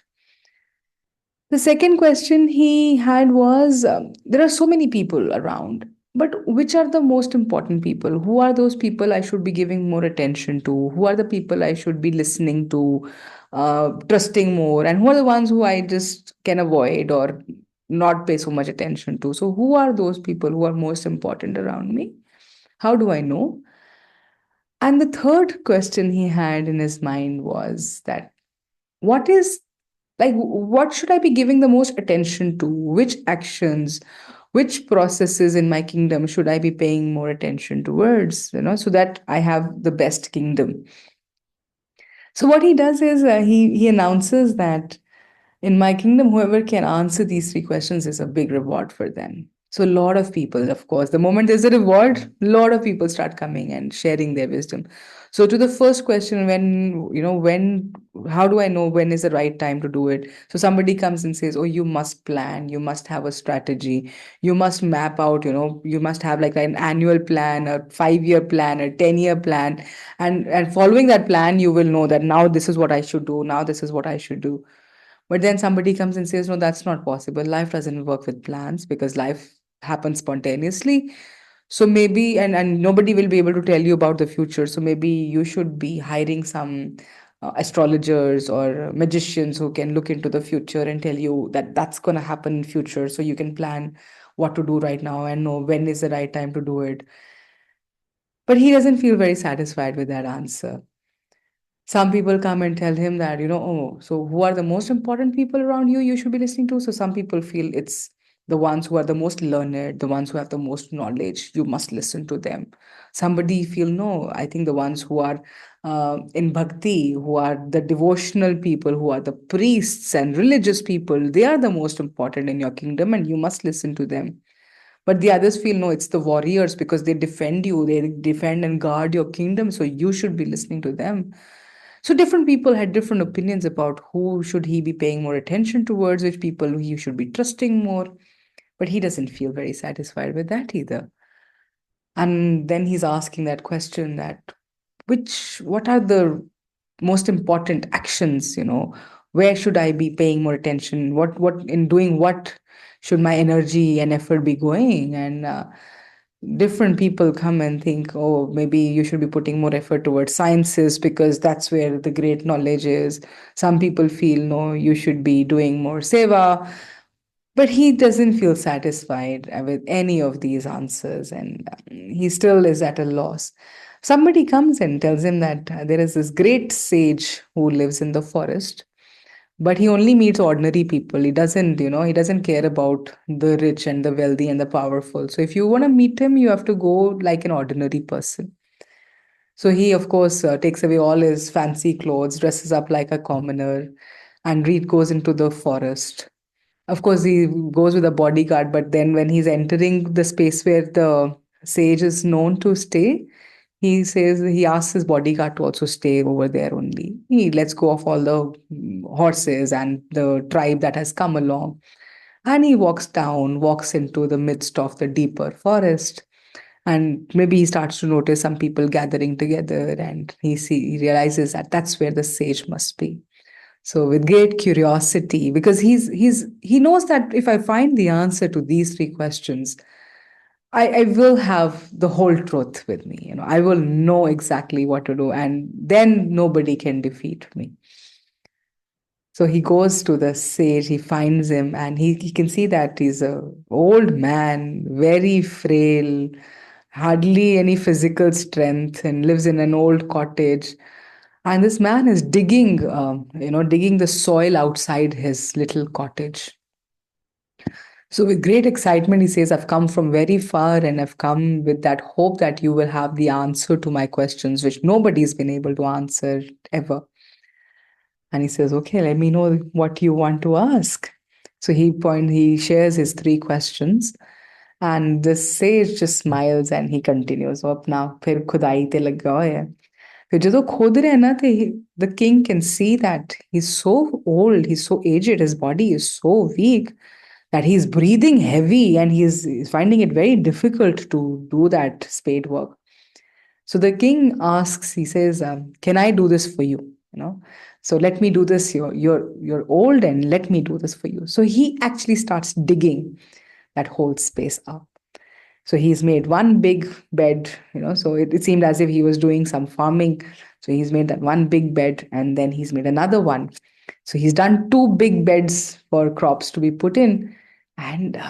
[SPEAKER 1] The second question he had was, there are so many people around, but which are the most important people? Who are those people I should be giving more attention to? Who are the people I should be listening to, trusting more? And who are the ones who I just can avoid or not pay so much attention to? So, who are those people who are most important around me? How do I know? And the third question he had in his mind was that, what is, like, what should I be giving the most attention to? Which actions, which processes in my kingdom should I be paying more attention towards, so that I have the best kingdom? So what he does is he announces that In my kingdom, whoever can answer these three questions is a big reward for them. So a lot of people, of course, the moment there's a reward, a lot of people start coming and sharing their wisdom. So to the first question, how do I know when is the right time to do it? So somebody comes and says, oh, you must plan, you must have a strategy, you must map out, you must have like an annual plan, a 5-year plan, a 10-year plan. And following that plan, you will know that now this is what I should do, now this is what I should do. But then somebody comes and says, no, that's not possible. Life doesn't work with plans because life happens spontaneously. So maybe, and nobody will be able to tell you about the future. So maybe you should be hiring some astrologers or magicians who can look into the future and tell you that that's going to happen in future. So you can plan what to do right now and know when is the right time to do it. But he doesn't feel very satisfied with that answer. Some people come and tell him that, oh, so who are the most important people around you should be listening to? So some people feel it's the ones who are the most learned, the ones who have the most knowledge, you must listen to them. Somebody feel, no, I think the ones who are in bhakti, who are the devotional people, who are the priests and religious people, they are the most important in your kingdom and you must listen to them. But the others feel, no, it's the warriors because they defend you, they defend and guard your kingdom, so you should be listening to them. So different people had different opinions about who should he be paying more attention towards, which people he should be trusting more. But he doesn't feel very satisfied with that either. And then he's asking that question that what are the most important actions, where should I be paying more attention? What in doing what should my energy and effort be going? And different people come and think, oh, maybe you should be putting more effort towards sciences because that's where the great knowledge is. Some people feel, no, you should be doing more seva. But he doesn't feel satisfied with any of these answers, and he still is at a loss. Somebody comes and tells him that there is this great sage who lives in the forest, but he only meets ordinary people. He doesn't care about the rich and the wealthy and the powerful. So if you want to meet him, you have to go like an ordinary person. So he, of course, takes away all his fancy clothes, dresses up like a commoner, and Reed goes into the forest. Of course, he goes with a bodyguard, but then when he's entering the space where the sage is known to stay, he asks his bodyguard to also stay over there only. He lets go of all the horses and the tribe that has come along. And he walks into the midst of the deeper forest. And maybe he starts to notice some people gathering together, and he realizes that that's where the sage must be. So with great curiosity, because he knows that if I find the answer to these three questions, I will have the whole truth with me. I will know exactly what to do, and then nobody can defeat me. So he goes to the sage, he finds him, and he can see that he's a old man, very frail, hardly any physical strength, and lives in an old cottage. And this man is digging the soil outside his little cottage. So, with great excitement, he says, I've come from very far and I've come with that hope that you will have the answer to my questions, which nobody's been able to answer ever. And he says, okay, let me know what you want to ask. So he shares his three questions. And the sage just smiles and he continues, "वो अपना फिर खुदाई ते लगा होया है." फिर ਜਦੋਂ ਖੋਦ ਰਿਹਾ ਨਾ ਤੇ the king can see that he's so old, he's so aged, his body is so weak that he's breathing heavy and he's finding it very difficult to do that spade work. So the king asks, he says, "Can I do this for you? So let me do this. You're old, and let me do this for you." So he actually starts digging that whole space up. So he's made one big bed, so it seemed as if he was doing some farming. So he's made that one big bed, and then he's made another one. So he's done two big beds for crops to be put in. And,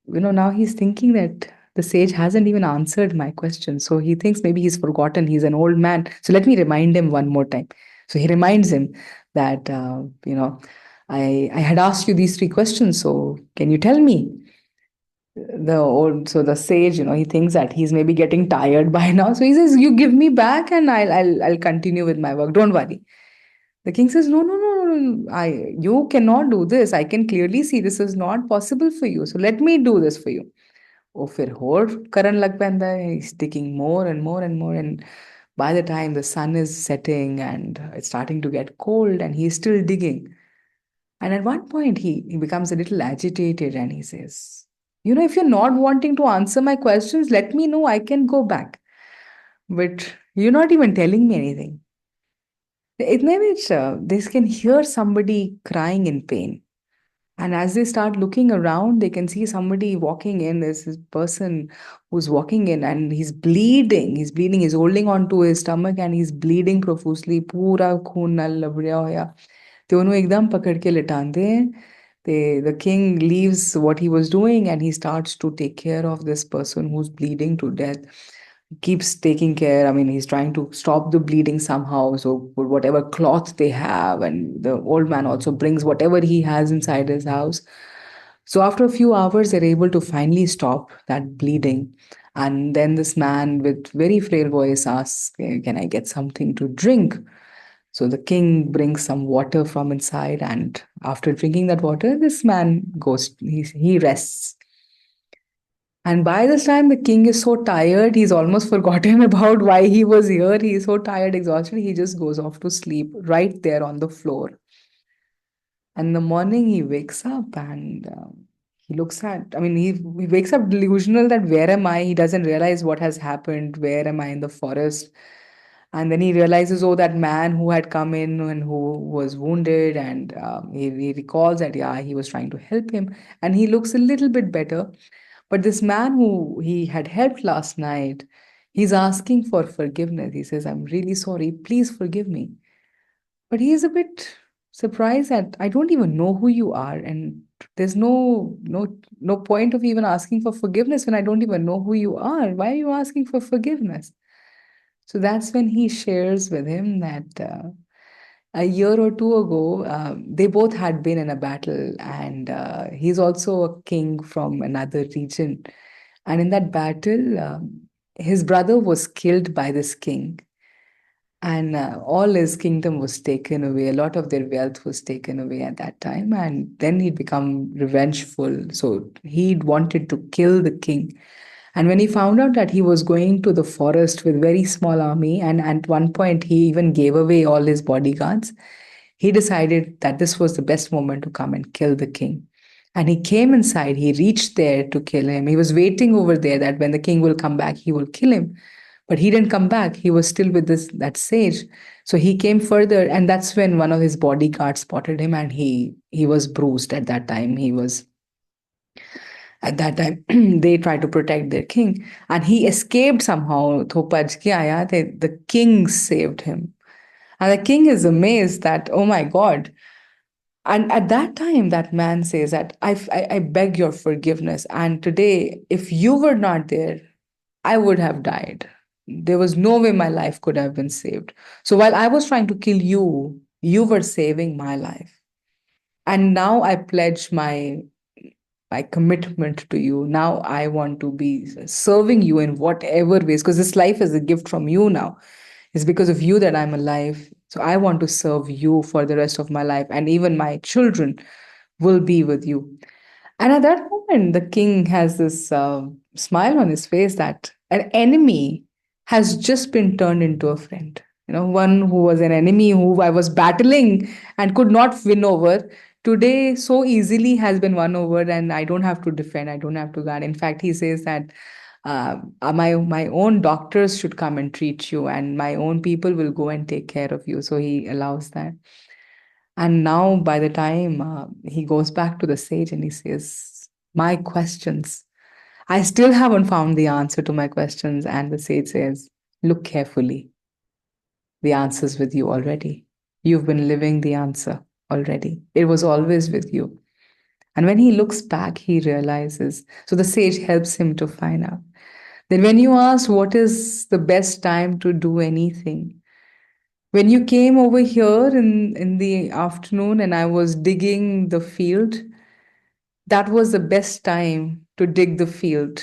[SPEAKER 1] now he's thinking that the sage hasn't even answered my question. So he thinks maybe he's forgotten. He's an old man. So let me remind him one more time. So he reminds him that, I had asked you these three questions. So can you tell me? So the sage, he thinks that he's maybe getting tired by now. So he says, "You give me back, and I'll continue with my work. Don't worry." The king says, "No, no, no, no, you cannot do this. I can clearly see this is not possible for you. So let me do this for you. ਉਹ ਫਿਰ ਹੋਰ ਕਰਨ ਲੱਗ ਪੈਂਦਾ ਹੈ. He's digging more and more and more. And by the time the sun is setting and it's starting to get cold, and he's still digging. And at one point, he becomes a little agitated and he says, if you're not wanting to answer my questions, let me know. I can go back. But you're not even telling me anything. इतने में they can hear somebody crying in pain. And as they start looking around, they can see somebody walking in. There's this person who's walking in and he's bleeding. He's bleeding. He's holding on to his stomach and he's bleeding profusely. पूरा खून नाल लबड़िया होया. ते ਉਹਨੂੰ एकदम पकड़ के लिटांदे हैं. The king leaves what he was doing and he starts to take care of this person who's bleeding to death. Keeps taking care. I mean, he's trying to stop the bleeding somehow. So put whatever cloth they have, and the old man also brings whatever he has inside his house. So after a few hours, they're able to finally stop that bleeding. And then this man with very frail voice asks, can I get something to drink? So the king brings some water from inside, and after drinking that water, this man goes, he rests. And by this time, the king is so tired, he's almost forgotten about why he was here. He's so tired, exhausted, he just goes off to sleep right there on the floor. And in the morning, he wakes up and he looks at, I mean, he wakes up delusional that where am I? He doesn't realize what has happened. Where am I in the forest? And then he realizes, oh, that man who had come in and who was wounded. And he recalls that, yeah, he was trying to help him. And he looks a little bit better. But this man who he had helped last night, he's asking for forgiveness. He says, I'm really sorry. Please forgive me. But he is a bit surprised that I don't even know who you are. And there's no point of even asking for forgiveness when I don't even know who you are. Why are you asking for forgiveness? So that's when he shares with him that a year or two ago, they both had been in a battle, and he's also a king from another region. And in that battle, his brother was killed by this king, and all his kingdom was taken away. A lot of their wealth was taken away at that time, and then he'd become revengeful. So he wanted to kill the king. And when he found out that he was going to the forest with very small army, and at one point he even gave away all his bodyguards, he decided that this was the best moment to come and kill the king. And he came inside, he reached there to kill him. He was waiting over there that when the king will come back, he will kill him. But he didn't come back. He was still with that sage. So he came further, and that's when one of his bodyguards spotted him, and he was bruised at that time. They tried to protect their king, and he escaped somehow. The king saved him. And the king is amazed that, oh my God. And at that time, that man says that, I beg your forgiveness. And today, if you were not there, I would have died. There was no way my life could have been saved. So while I was trying to kill you, you were saving my life. And now I pledge my commitment to you. Now I want to be serving you in whatever ways, because this life is a gift from you now. It's because of you that I'm alive. So I want to serve you for the rest of my life. And even my children will be with you. And at that moment, the king has this smile on his face that an enemy has just been turned into a friend. One who was an enemy who I was battling and could not win over, today so easily has been won over, and I don't have to defend, I don't have to guard. In fact, he says that my own doctors should come and treat you, and my own people will go and take care of you. So he allows that. And now, by the time he goes back to the sage and he says, my questions, I still haven't found the answer to my questions. And the sage says, look carefully. The answer's with you already. You've been living the answer already. It was always with you. And when he looks back, he realizes. So the sage helps him to find out. Then, when you ask what is the best time to do anything, when you came over here in the afternoon and I was digging the field, that was the best time to dig the field.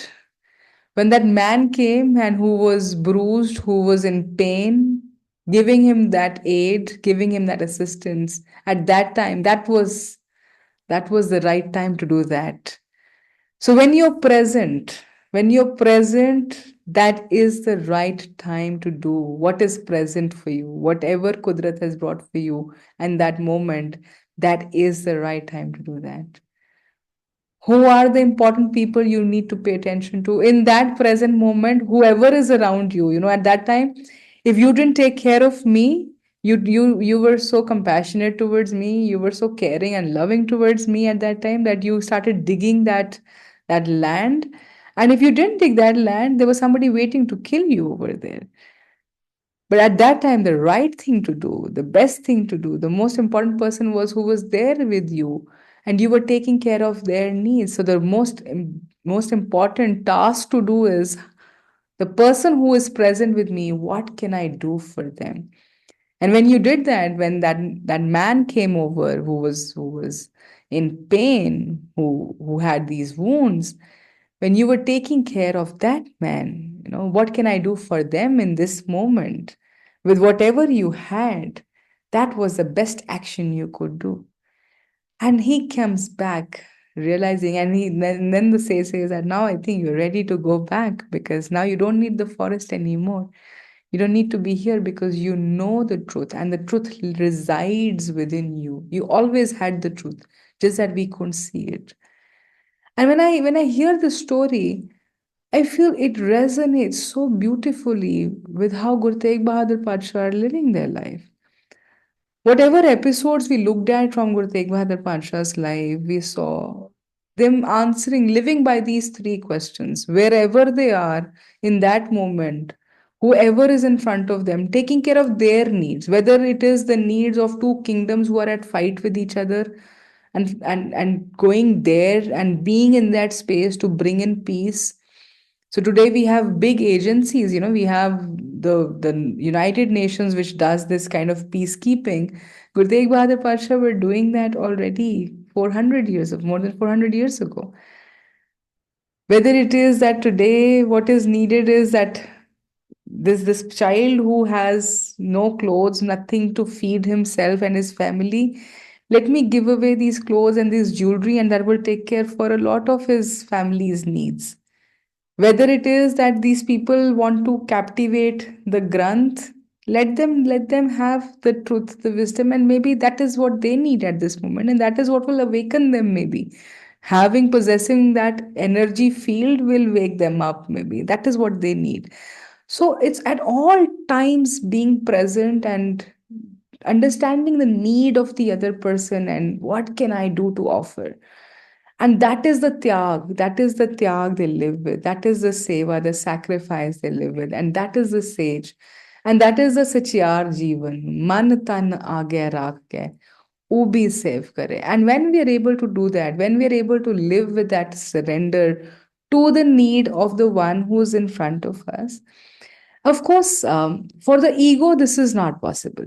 [SPEAKER 1] When that man came and who was bruised, who was in pain, giving him that aid, giving him that assistance at that time. That was the right time to do that. So when you're present, that is the right time to do what is present for you, whatever Kudrat has brought for you, and that moment, that is the right time to do that. Who are the important people you need to pay attention to in that present moment? Whoever is around you, at that time, if you didn't take care of me, you were so compassionate towards me, you were so caring and loving towards me at that time, that you started digging that land. And if you didn't dig that land, there was somebody waiting to kill you over there. But at that time, the right thing to do, the best thing to do, the most important person was who was there with you, and you were taking care of their needs. So the most important task to do is, the person who is present with me, what can I do for them? And when you did that, when that man came over who was in pain, who had these wounds, when you were taking care of that man, what can I do for them in this moment? With whatever you had, that was the best action you could do. And he comes back realizing, and then the say says that now I think you're ready to go back, because now you don't need the forest anymore. You don't need to be here, because you know the truth, and the truth resides within you. You always had the truth, just that we couldn't see it. And when I hear the story, I feel it resonates so beautifully with how Guru Tegh Bahadur Padsha are living their life. Whatever episodes we looked at from Guru Tegh Bahadur Padshah's life, we saw them answering, living by these three questions, wherever they are in that moment, whoever is in front of them, taking care of their needs, whether it is the needs of two kingdoms who are at fight with each other, and going there and being in that space to bring in peace. So today we have big agencies, we have the United Nations, which does this kind of peacekeeping. Guru Tegh Bahadur Pasha were doing that already 400 years of more than 400 years ago. Whether it is that today what is needed is that this child who has no clothes, nothing to feed himself and his family, let me give away these clothes and this jewelry, and that will take care for a lot of his family's needs. Whether it is that these people want to captivate the granth, let them have the truth, the wisdom, and maybe that is what they need at this moment, and that is what will awaken them. Maybe having possessing that energy field will wake them up. Maybe that is what they need. So it's at all times being present and understanding the need of the other person, and what can I do to offer. And that is the tyag they live with. That is the seva, the sacrifice they live with. And that is the sage. And that is the Sachiār Jivan. Man tan aage rakh ke, ubi save kare. And when we are able to do that, when we are able to live with that surrender to the need of the one who's in front of us, of course, for the ego, this is not possible.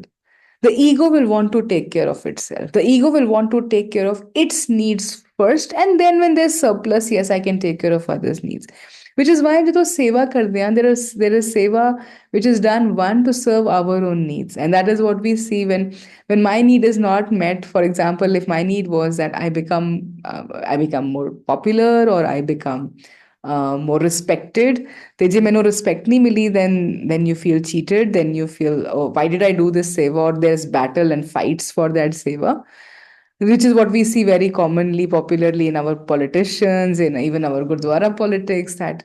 [SPEAKER 1] The ego will want to take care of itself. The ego will want to take care of its needs first, and then when there's surplus, yes, I can take care of others' needs. Which is why जो seva करते हैं, there is seva which is done, one, to serve our own needs, and that is what we see when my need is not met. For example, if my need was that I become more popular, or I become more respected, ਤੇ ਜੇ ਮੈਨੂੰ respect नहीं मिली, then you feel cheated, then you feel, oh, why did I do this seva, or there's battle and fights for that seva, which is what we see very commonly, popularly in our politicians, in even our Gurdwara politics, that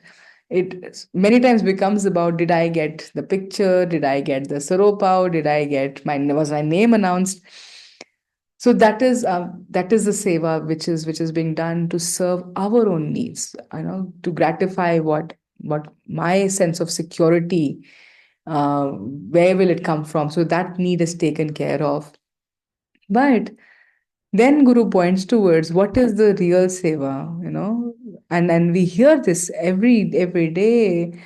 [SPEAKER 1] it many times becomes about, did I get the picture, did I get the saropao, did I get was my name announced. So that is the seva which is being done to serve our own needs, to gratify what my sense of security, where will it come from? So that need is taken care of. But then Guru points towards what is the real seva, and we hear this every day.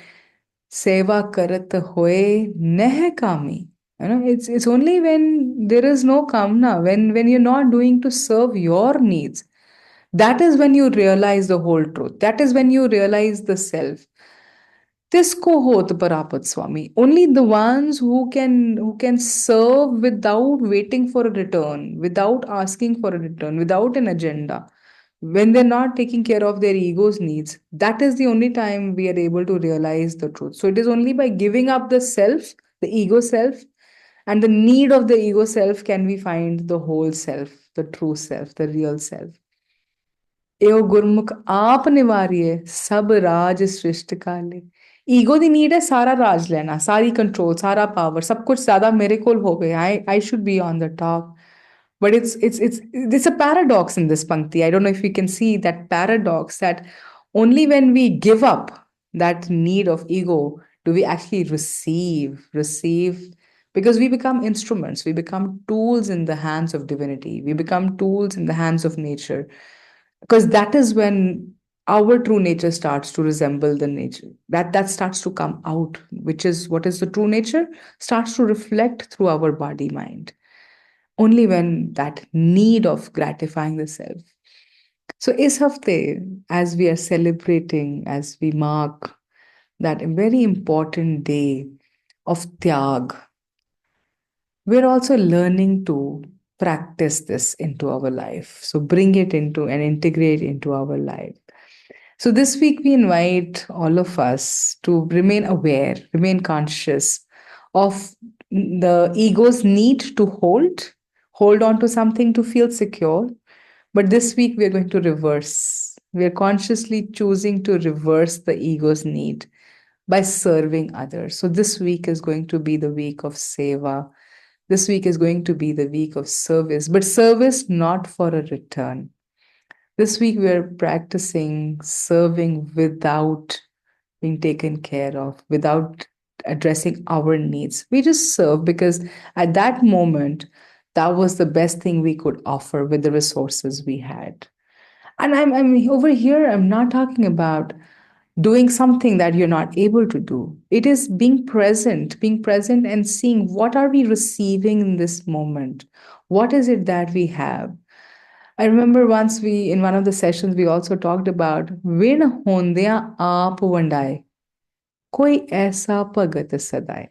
[SPEAKER 1] Seva karat hoye neh kami. It's only when there is no kamna, when you're not doing to serve your needs, that is when you realize the whole truth. That is when you realize the self. Tisko hot parapat Swami. Only the ones who can serve without waiting for a return, without asking for a return, without an agenda. When they're not taking care of their ego's needs, that is the only time we are able to realize the truth. So it is only by giving up the self, the ego self, and the need of the ego self can we find the whole self, the true self, the real self. एओ गुरमुख आप निवारिए सब राज सृष्ट काले ego दी need है सारा राज लेना सारी control सारा power सब कुछ ज्यादा मेरे कोल हो गया I should be on the top but it's a paradox in this pankti. I don't know if we can see that paradox that only when we give up that need of ego do we actually receive because we become instruments, we become tools in the hands of divinity, we become tools in the hands of nature, because that is when our true nature starts to resemble the nature that starts to come out, which is what is the true nature starts to reflect through our body mind, only when that need of gratifying the self. So is hafte, as we are celebrating, as we mark that very important day of tyag, we're also learning to practice this into our life. So bring it into and integrate into our life. So this week we invite all of us to remain aware, remain conscious of the ego's need to hold on to something to feel secure. But this week we are going to reverse. We are consciously choosing to reverse the ego's need by serving others. So this week is going to be the week of seva. This week is going to be the week of service, but service not for a return. This week we are practicing serving without being taken care of, without addressing our needs. We just serve because at that moment, that was the best thing we could offer with the resources we had. And I'm over here, I'm not talking about doing something that you're not able to do. It is being present and seeing what are we receiving in this moment? What is it that we have? I remember once in one of the sessions, we also talked about Vin Hondya Aap Vandai, Koi Aisa Pagat Sadai.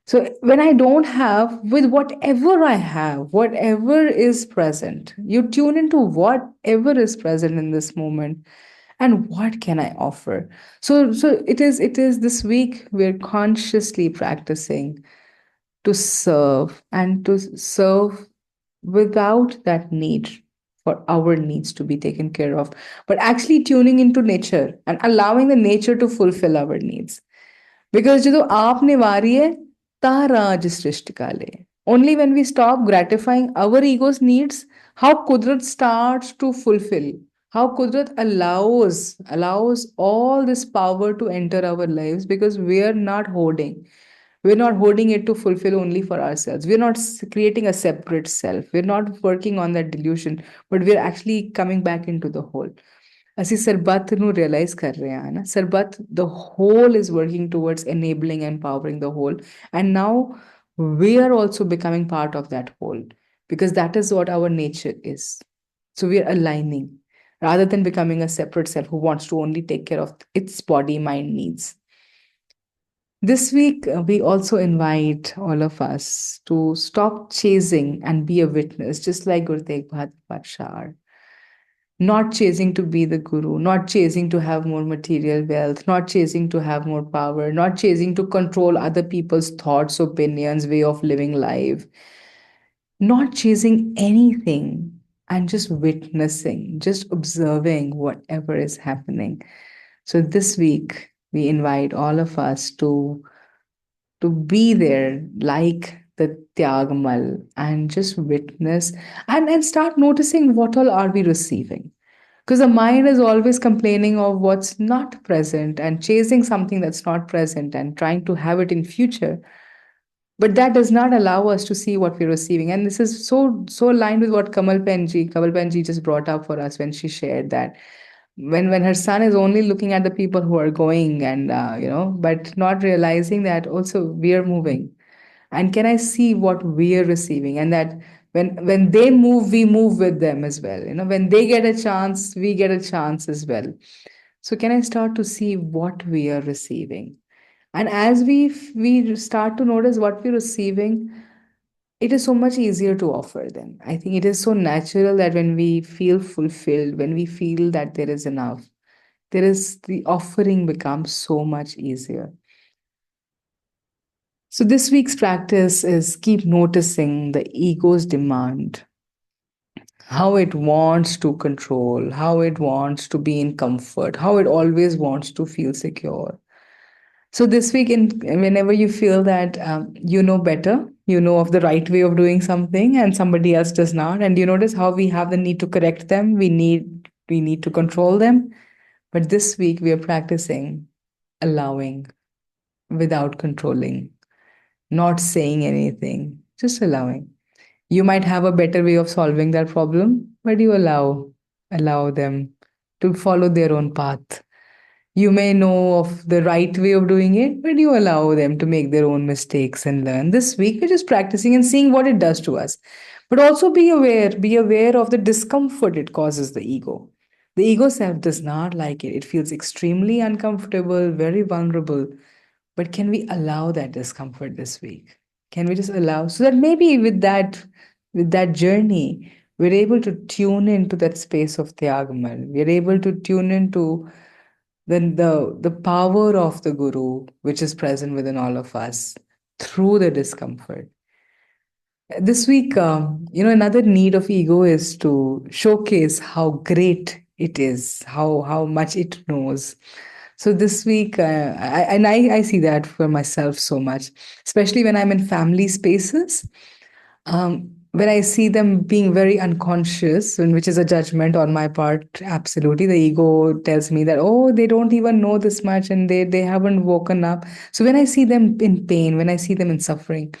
[SPEAKER 1] So when I don't have, with whatever I have, whatever is present, you tune into whatever is present in this moment and what can I offer. So it is this week we're consciously practicing to serve and to serve without that need for our needs to be taken care of, but actually tuning into nature and allowing the nature to fulfill our needs. Because जो आपने वारी है ताराज सृष्टि काले. Only when we stop gratifying our ego's needs, how Kudrat starts to fulfill, how Kudrat allows all this power to enter our lives because we are not hoarding. We're not holding it to fulfill only for ourselves. We're not creating a separate self. We're not working on that delusion, but we're actually coming back into the whole. ਅਸੀਂ ਸਰਬੱਤ ਨੂੰ realize ਕਰ ਰਹੇ ਹਾਂ ਨਾ ਸਰਬੱਤ the whole is working towards enabling and empowering the whole, and now we are also becoming part of that whole because that is what our nature is. So we are aligning rather than becoming a separate self who wants to only take care of its body mind needs. This week, we also invite all of us to stop chasing and be a witness, just like Guru Tegh Bahadur Sachiār. Not chasing to be the guru, not chasing to have more material wealth, not chasing to have more power, not chasing to control other people's thoughts, opinions, way of living life, not chasing anything and just witnessing, just observing whatever is happening. So this week, we invite all of us to be there like the Tyagmal and just witness and start noticing what all are we receiving. Because the mind is always complaining of what's not present and chasing something that's not present and trying to have it in future. But that does not allow us to see what we're receiving. And this is so aligned with what Kamal Penji just brought up for us when she shared that when her son is only looking at the people who are going and but not realizing that also we are moving, and can I see what we are receiving, and that when they move we move with them as well, when they get a chance we get a chance as well. So can I start to see what we are receiving? And as we start to notice what we're receiving, it is so much easier to offer them. I think it is so natural that when we feel fulfilled, when we feel that there is enough, there is the offering becomes so much easier. So this week's practice is keep noticing the ego's demand, how it wants to control, how it wants to be in comfort, how it always wants to feel secure. So this week, whenever you feel that you know better, you know of the right way of doing something, and somebody else does not, and you notice how we have the need to correct them, we need to control them. But this week we are practicing allowing without controlling, not saying anything, just allowing. You might have a better way of solving that problem, but you allow them to follow their own path. You may know of the right way of doing it, but you allow them to make their own mistakes and learn. This week, we're just practicing and seeing what it does to us. But also be aware of the discomfort it causes the ego. The ego self does not like it. It feels extremely uncomfortable, very vulnerable. But can we allow that discomfort this week? Can we just allow so that maybe with that journey, we're able to tune into that space of Tyagamal. We're able to tune into the power of the guru which is present within all of us through the discomfort. This week, another need of ego is to showcase how great it is, how much it knows. So this week, I see that for myself so much, especially when I'm in family spaces. When I see them being very unconscious, and which is a judgment on my part, absolutely, the ego tells me that, oh, they don't even know this much and they haven't woken up. So when I see them in pain, when I see them in suffering,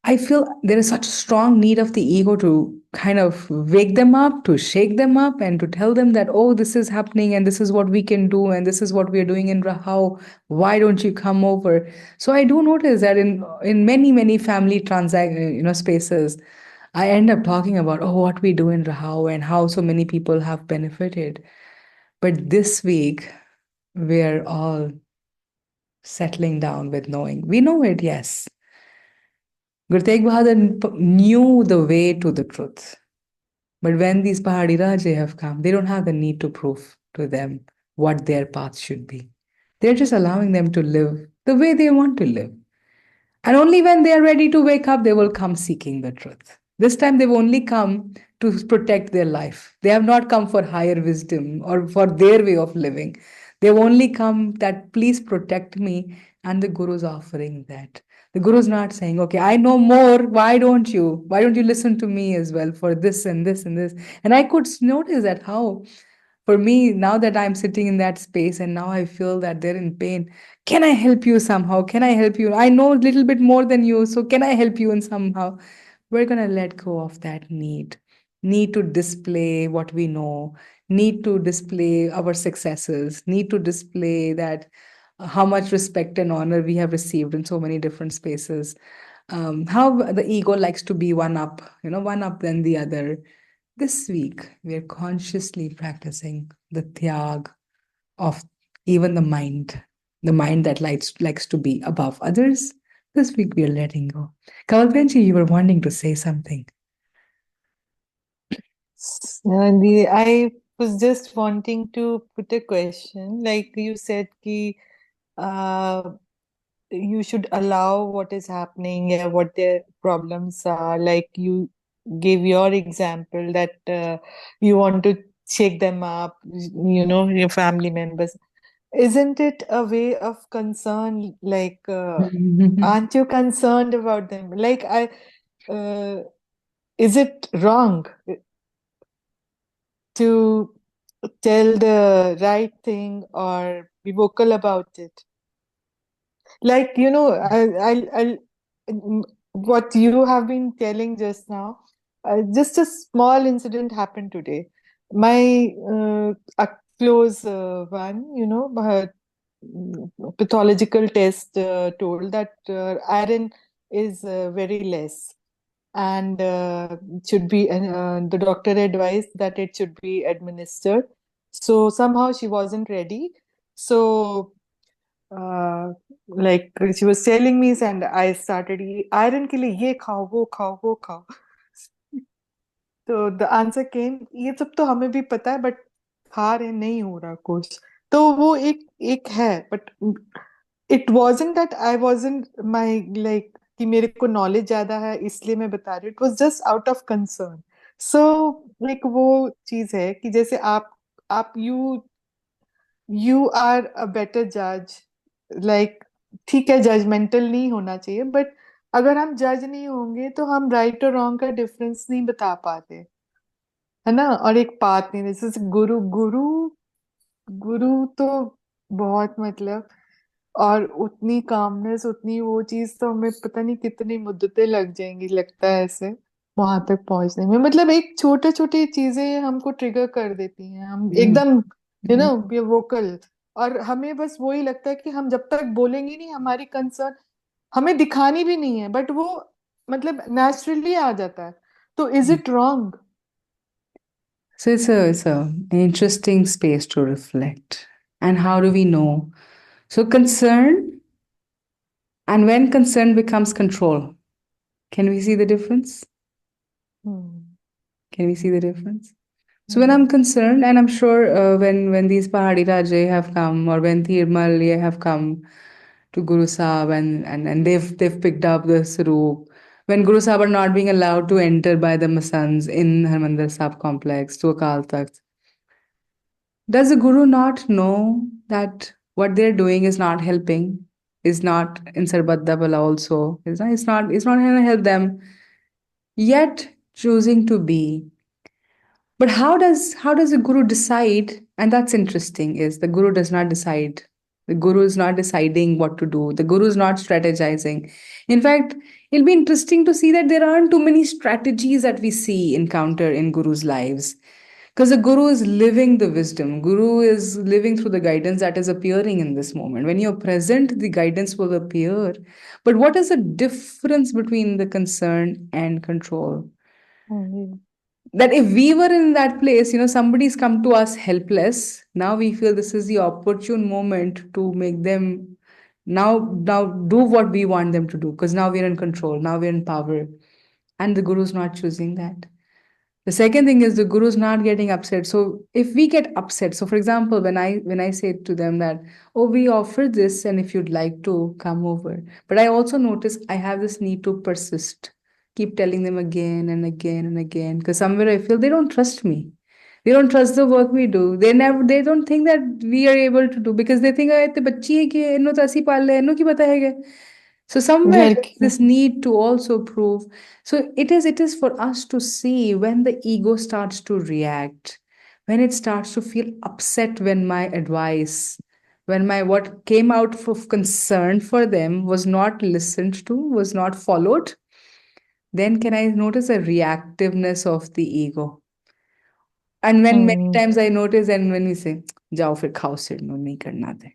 [SPEAKER 1] I feel there is such a strong need of the ego to kind of wake them up, to shake them up, and to tell them that, oh, this is happening, and this is what we can do, and this is what we are doing in Rahau. Why don't you come over? So I do notice that in many family spaces, I end up talking about, oh, what we do in Rahau and how so many people have benefited. But this week, we're all settling down with knowing. We know it, yes. Guru Tegh Bahadur knew the way to the truth. But when these Pahadi Raje have come, they don't have the need to prove to them what their path should be. They're just allowing them to live the way they want to live. And only when they are ready to wake up, they will come seeking the truth. This time, they've only come to protect their life. They have not come for higher wisdom or for their way of living. They've only come that, please protect me. And the Guru is offering that. The Guru is not saying, okay, I know more. Why don't you? Why don't you listen to me as well for this and this and this? And I could notice that how for me, now that I'm sitting in that space and now I feel that they're in pain, can I help you somehow? Can I help you? I know a little bit more than you, so can I help you in somehow? We're going to let go of that need to display what we know, need to display our successes, need to display that how much respect and honor we have received in so many different spaces. How the ego likes to be one up, one up than the other. This week, we are consciously practicing the tyag of even the mind that likes to be above others. This week, we are letting go. Kavalpenji, you were wanting to say something.
[SPEAKER 2] I was just wanting to put a question. Like you said, uh, you should allow what is happening, what their problems are. Like you gave your example that you want to shake them up, your family members. Isn't it a way of concern? Like, aren't you concerned about them? Like, uh, is it wrong to tell the right thing or be vocal about it? Like, what you have been telling just now, just a small incident happened today. My a close one, pathological test told that iron is very less, and the doctor advised that it should be administered. So somehow she wasn't ready. So uh, like she was telling me, and I started iron के लिए ये खाओ वो खाओ वो खाओ. तो the answer केम, ये सब तो हमें भी पता है बट खा रहे नहीं हो रहा कुछ. तो वो एक एक है, but it wasn't that I wasn't my like कि मेरे को नॉलेज ज्यादा है इसलिए मैं बता रही हूँ. It was just out of concern. So like वो चीज है कि जैसे आप यू आर अ बेटर जज. लाइक ठीक है, जजमेंटल नहीं होना चाहिए, बट अगर हम जज नहीं होंगे तो हम राइट और रॉन्ग का डिफरेंस नहीं बता पाते, है ना. और एक बात नहीं, जैसे गुरु गुरु गुरु तो बहुत मतलब, और उतनी कामनेस, उतनी वो चीज तो हमें पता नहीं कितनी मुद्दतें लग जाएंगी लगता है ऐसे वहां तक पहुंचने में. मतलब एक छोटे छोटी चीजें हमको ट्रिगर कर देती हैं, हम
[SPEAKER 1] Mm,
[SPEAKER 2] एकदम
[SPEAKER 1] mm.
[SPEAKER 2] ये वोकल. और हमें बस वही लगता है कि हम जब तक बोलेंगे नहीं हमारी कंसर्न हमें दिखानी भी नहीं है, बट वो मतलब नेचुरली आ जाता है. तो is it wrong?
[SPEAKER 1] So it's a an interesting space to reflect. And how do we know? So concern, and when concern becomes control, can we see the difference?
[SPEAKER 2] Hmm.
[SPEAKER 1] Can we see the difference? So when I'm
[SPEAKER 2] hmm.
[SPEAKER 1] concerned, and I'm sure when these Pahadi Rajay have come, or when Thirmal ye have come to Guru Sahib, and they've picked up the Saroop, when Guru Sahib are not being allowed to enter by the Masans in Harmandir Sahib complex to Akal Takht, does the Guru not know that what they're doing is not helping, is not in Sarbadda Bala also, it's not going to help them, yet choosing to be. But how does the guru decide? And that's interesting, is the guru does not decide. The guru is not deciding what to do. The guru is not strategizing. In fact, it'll be interesting to see that there aren't too many strategies that we see encounter in guru's lives. Because the guru is living the wisdom. Guru is living through the guidance that is appearing in this moment. When you're present, the guidance will appear. But what is the difference between the concern and control?
[SPEAKER 2] Hmm.
[SPEAKER 1] That if we were in that place, somebody's come to us helpless, now we feel this is the opportune moment to make them now do what we want them to do, because now we're in control, now we're in power, and the guru's not choosing that. The second thing is the guru is not getting upset. So if we get upset, so for example, when I say to them that, oh, we offer this, and if you'd like to come over, but I also notice I have this need to persist, keep telling them again and again and again, because somewhere I feel they don't trust me. They don't trust the work we do. They don't think that we are able to do, because they think, "Ah, इतने बच्ची है कि इन्हों तो ऐसी पाल ले, इन्हों की पता है क्या?" So somewhere
[SPEAKER 2] घर
[SPEAKER 1] there's
[SPEAKER 2] की.
[SPEAKER 1] this need to also prove. So it is for us to see when the ego starts to react, when it starts to feel upset when my advice, when my what came out of concern for them was not listened to, was not followed, then can I notice a reactiveness of the ego. And when many
[SPEAKER 2] hmm.
[SPEAKER 1] times I notice, and when we say, जाओ फिर खाओ सिर no नहीं करना दे.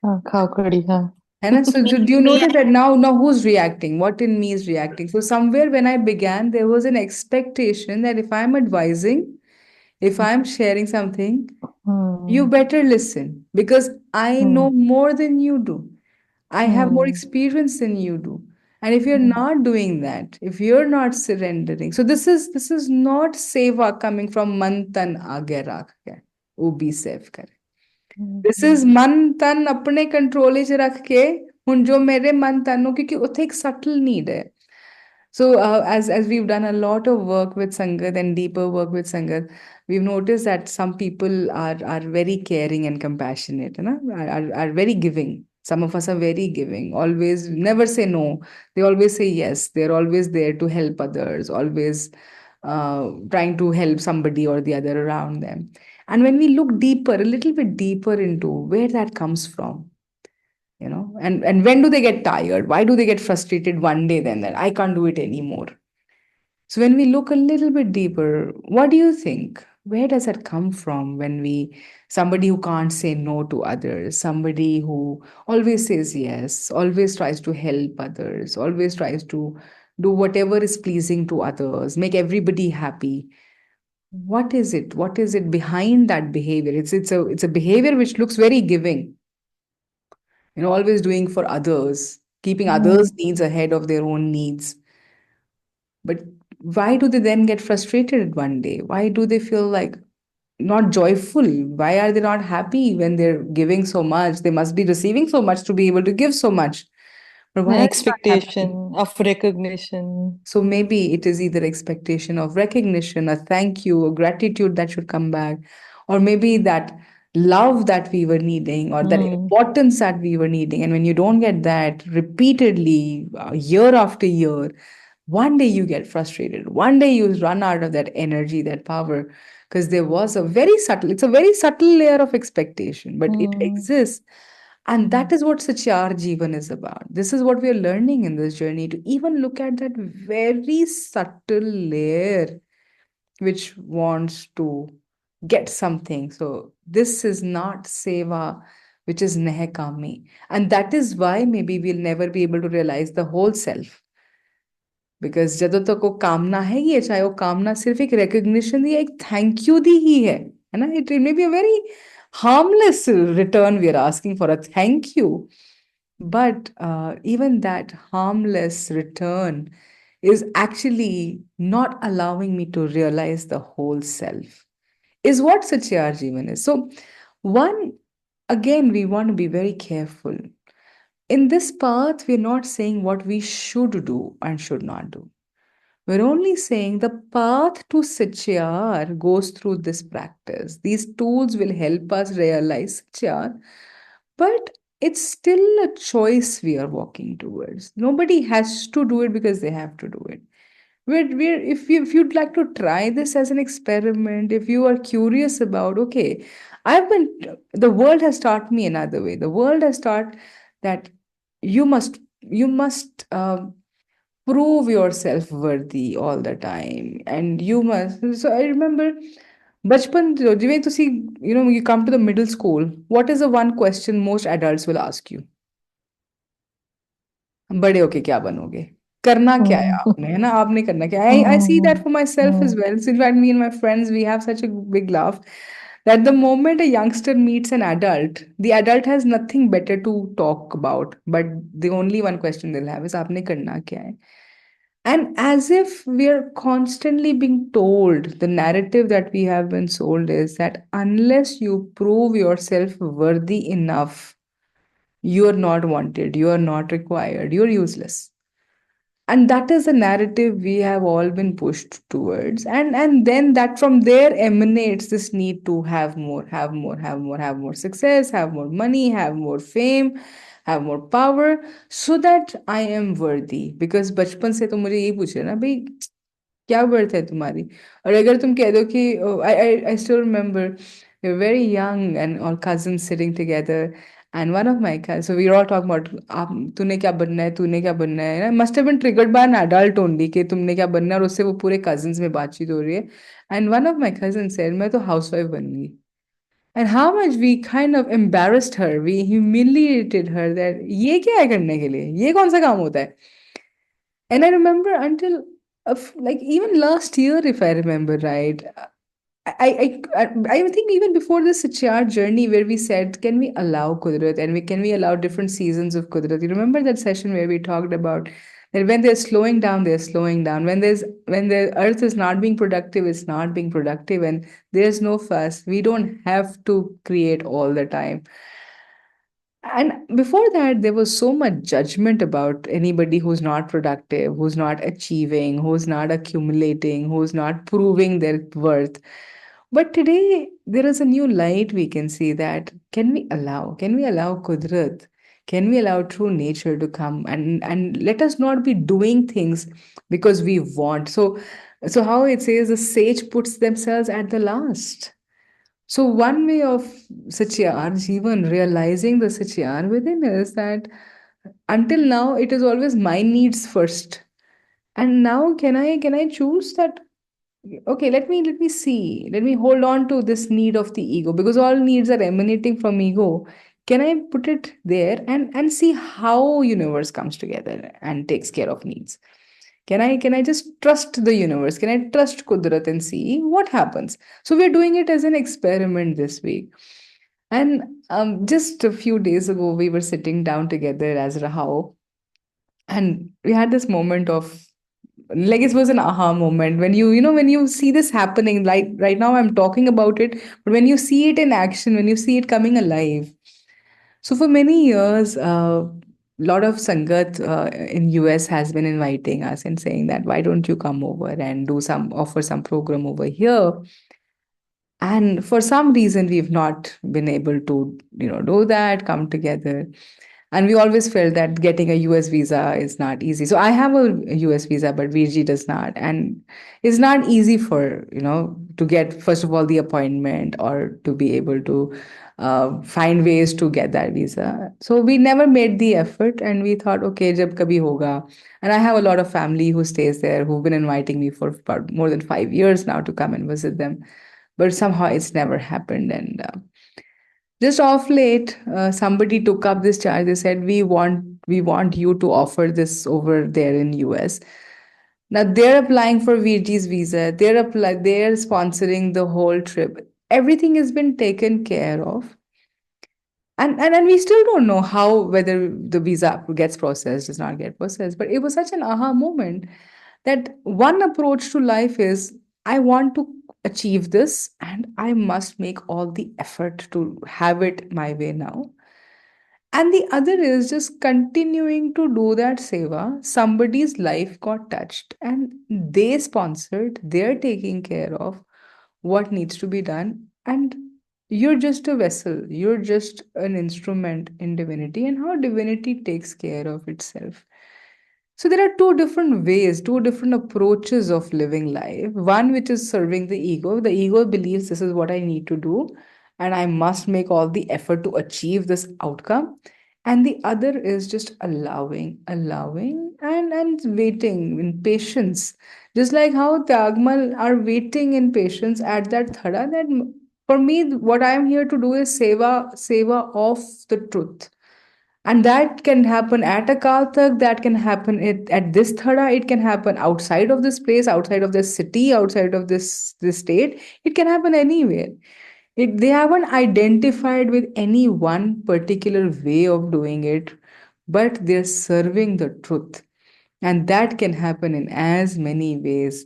[SPEAKER 2] हाँ, खाओ खड़ी, हाँ.
[SPEAKER 1] And so do you notice that now who's reacting? What in me is reacting? So somewhere when I began, there was an expectation that if I'm advising, if I'm sharing something, you
[SPEAKER 2] hmm.
[SPEAKER 1] better listen, because I know
[SPEAKER 2] hmm.
[SPEAKER 1] more than you do. I have more
[SPEAKER 2] hmm.
[SPEAKER 1] experience than you do. And if you're
[SPEAKER 2] hmm.
[SPEAKER 1] not doing that, if you're not surrendering, so this is not seva coming from man tan aage rakh ke, ubi save kare. This is
[SPEAKER 2] हम्म.
[SPEAKER 1] मन तन अपने control च रख के ਹੁਣ ਜੋ ਮੇਰੇ ਮਨ ਤਨ ਨੂੰ, ਕਿਉਂਕਿ ਉੱਥੇ ਇੱਕ subtle need ਹੈ. So as we've done a lot of work with Sangat and deeper work with Sangat, we've noticed that some people are very caring and compassionate, you know, are very giving. Some of us are very giving, always never say no. They always say yes. They're always there to help others, always trying to help somebody or the other around them. And when we look deeper, a little bit deeper into where that comes from, and when do they get tired? Why do they get frustrated one day, then that I can't do it anymore? So when we look a little bit deeper, what do you think? Where does that come from? When somebody who can't say no to others, somebody who always says yes, always tries to help others, always tries to do whatever is pleasing to others, make everybody happy. What is it? What is it behind that behavior? It's a behavior which looks very giving, always doing for others, keeping others'
[SPEAKER 2] Hmm.
[SPEAKER 1] needs ahead of their own needs. But why do they then get frustrated one day? Why do they feel like not joyful? Why are they not happy when they're giving so much? They must be receiving so much to be able to give so much. But
[SPEAKER 2] The
[SPEAKER 1] why are they not happy?
[SPEAKER 2] expectation of recognition.
[SPEAKER 1] So maybe it is either expectation of recognition, a thank you, a gratitude that should come back, or maybe that love that we were needing, or that
[SPEAKER 2] Hmm.
[SPEAKER 1] importance that we were needing. And when you don't get that repeatedly, year after year, one day you get frustrated. One day you run out of that energy, that power, because there was it's a very subtle layer of expectation, but it
[SPEAKER 2] Hmm.
[SPEAKER 1] exists. And that is what Sachiār Jivan is about. This is what we are learning in this journey, to even look at that very subtle layer which wants to get something. So this is not seva, which is nehkami. And that is why maybe we'll never be able to realize the whole self. Because ਜਦੋਂ तक वो कामना हैगी है, चाहे वो कामना सिर्फ एक रिकग्निशन दी, एक थैंक यू दी ही है ना, it may be a very harmless return we are asking for, a thank you. But even that harmless return is actually not allowing me to realize the whole self, is what Satyar Jivan is. So, one, again, we want to be very careful. In this path, we're not saying what we should do and should not do. We're only saying the path to Sachiār goes through this practice. These tools will help us realize Sachiār, but it's still a choice we are walking towards. Nobody has to do it because they have to do it. If you'd like to try this as an experiment, if you are curious about, okay, the world has taught me another way. The world has taught that you must prove yourself worthy all the time, and you must. So I remember bachpan jiਵੇਂ ਤੁਸੀਂ you come to the middle school, what is the one question most adults will ask you? बड़े होके क्या बनोगे? करना क्या है
[SPEAKER 2] Hmm.
[SPEAKER 1] आपने, है ना? आपने करना क्या है? I see
[SPEAKER 2] Hmm.
[SPEAKER 1] that for myself as
[SPEAKER 2] Hmm.
[SPEAKER 1] well. So in fact, me and my friends, we have such a big laugh that the moment a youngster meets an adult, the adult has nothing better to talk about, but the only one question they'll have is आपने करना क्या है? And as if we are constantly being told, the narrative that we have been sold is that unless you prove yourself worthy enough, you are not wanted, you are not required, you're useless. And that is the narrative we have all been pushed towards. And then that from there emanates this need to have more, have more, have more, have more success, have more money, have more fame, have more power, so that I am worthy. Because बचपन से तो मुझे यही पूछ रहे ना भाई, क्या वर्थ है तुम्हारी? और अगर तुम कह दो कि I still remember very young and all cousins sitting together, and one of my cousins, so we were all talking about आप तूने क्या बनना है, तूने क्या बनना है ना, must have been triggered by an adult only कि तुमने क्या बनना है, और उससे वो पूरे cousins में बातचीत हो रही है. And one of my cousins said मैं तो housewife बनूंगी. And how much we kind of embarrassed her, we humiliated her, that ये क्या है करने के लिए, ये कौन सा काम होता है? And I remember until like even last year, if I remember right, I think even before the Sachiār journey where we said, can we allow Kudrat, and can we allow different seasons of Kudrat? You remember that session where we talked about that when they're slowing down, they're slowing down. When the earth is not being productive, it's not being productive, and there's no fuss. We don't have to create all the time. And before that, there was so much judgment about anybody who's not productive, who's not achieving, who's not accumulating, who's not proving their worth. But today, there is a new light we can see, that can we allow Kudrat? Can we allow true nature to come, and let us not be doing things because we want. So how it says, the sage puts themselves at the last. So one way of Sachiār, even realizing the Sachiār within is that until now it is always my needs first. And now can I choose that, okay, let me see. Let me hold on to this need of the ego, because all needs are emanating from ego. Can I put it there and see how universe comes together and takes care of needs? Can I just trust the universe? Can I trust Kudrat and see what happens? So we're doing it as an experiment this week. And just a few days ago, we were sitting down together as Rahao, and we had this moment of, like, it was an aha moment when when you see this happening. Like right now I'm talking about it, but when you see it in action, when you see it coming alive. So for many years, a lot of sangat in US has been inviting us and saying that why don't you come over and do some offer some program over here. And for some reason we've not been able to do that, come together. And we always felt that getting a US visa is not easy. So I have a US visa, but VG does not. And it's not easy for, to get, first of all, the appointment or to be able to find ways to get that visa. So we never made the effort and we thought, okay, jab kabhi hoga. And I have a lot of family who stays there who've been inviting me for about more than 5 years now to come and visit them. But somehow it's never happened. And just off late, somebody took up this charge. They said, we want you to offer this over there in US. Now they're applying for VG's visa. They're sponsoring the whole trip. Everything has been taken care of. And we still don't know how, whether the visa gets processed, does not get processed. But it was such an aha moment that one approach to life is, I want to achieve this and I must make all the effort to have it my way now. And the other is just continuing to do that seva. Somebody's life got touched and they sponsored, they're taking care of what needs to be done. And you're just a vessel, you're just an instrument in divinity, and how divinity takes care of itself. So there are two different ways, two different approaches of living life. One which is serving the ego. The ego believes this is what I need to do, and I must make all the effort to achieve this outcome. And the other is just allowing, and waiting in patience. Just like how Tyagmal are waiting in patience at that thada. For me, what I am here to do is seva of the truth, and that can happen at a Kaltak, that can happen at this Thada, it can happen outside of this place, outside of this city, outside of this state. It can happen anywhere. They haven't identified with any one particular way of doing it, but they're serving the truth. And that can happen in as many ways.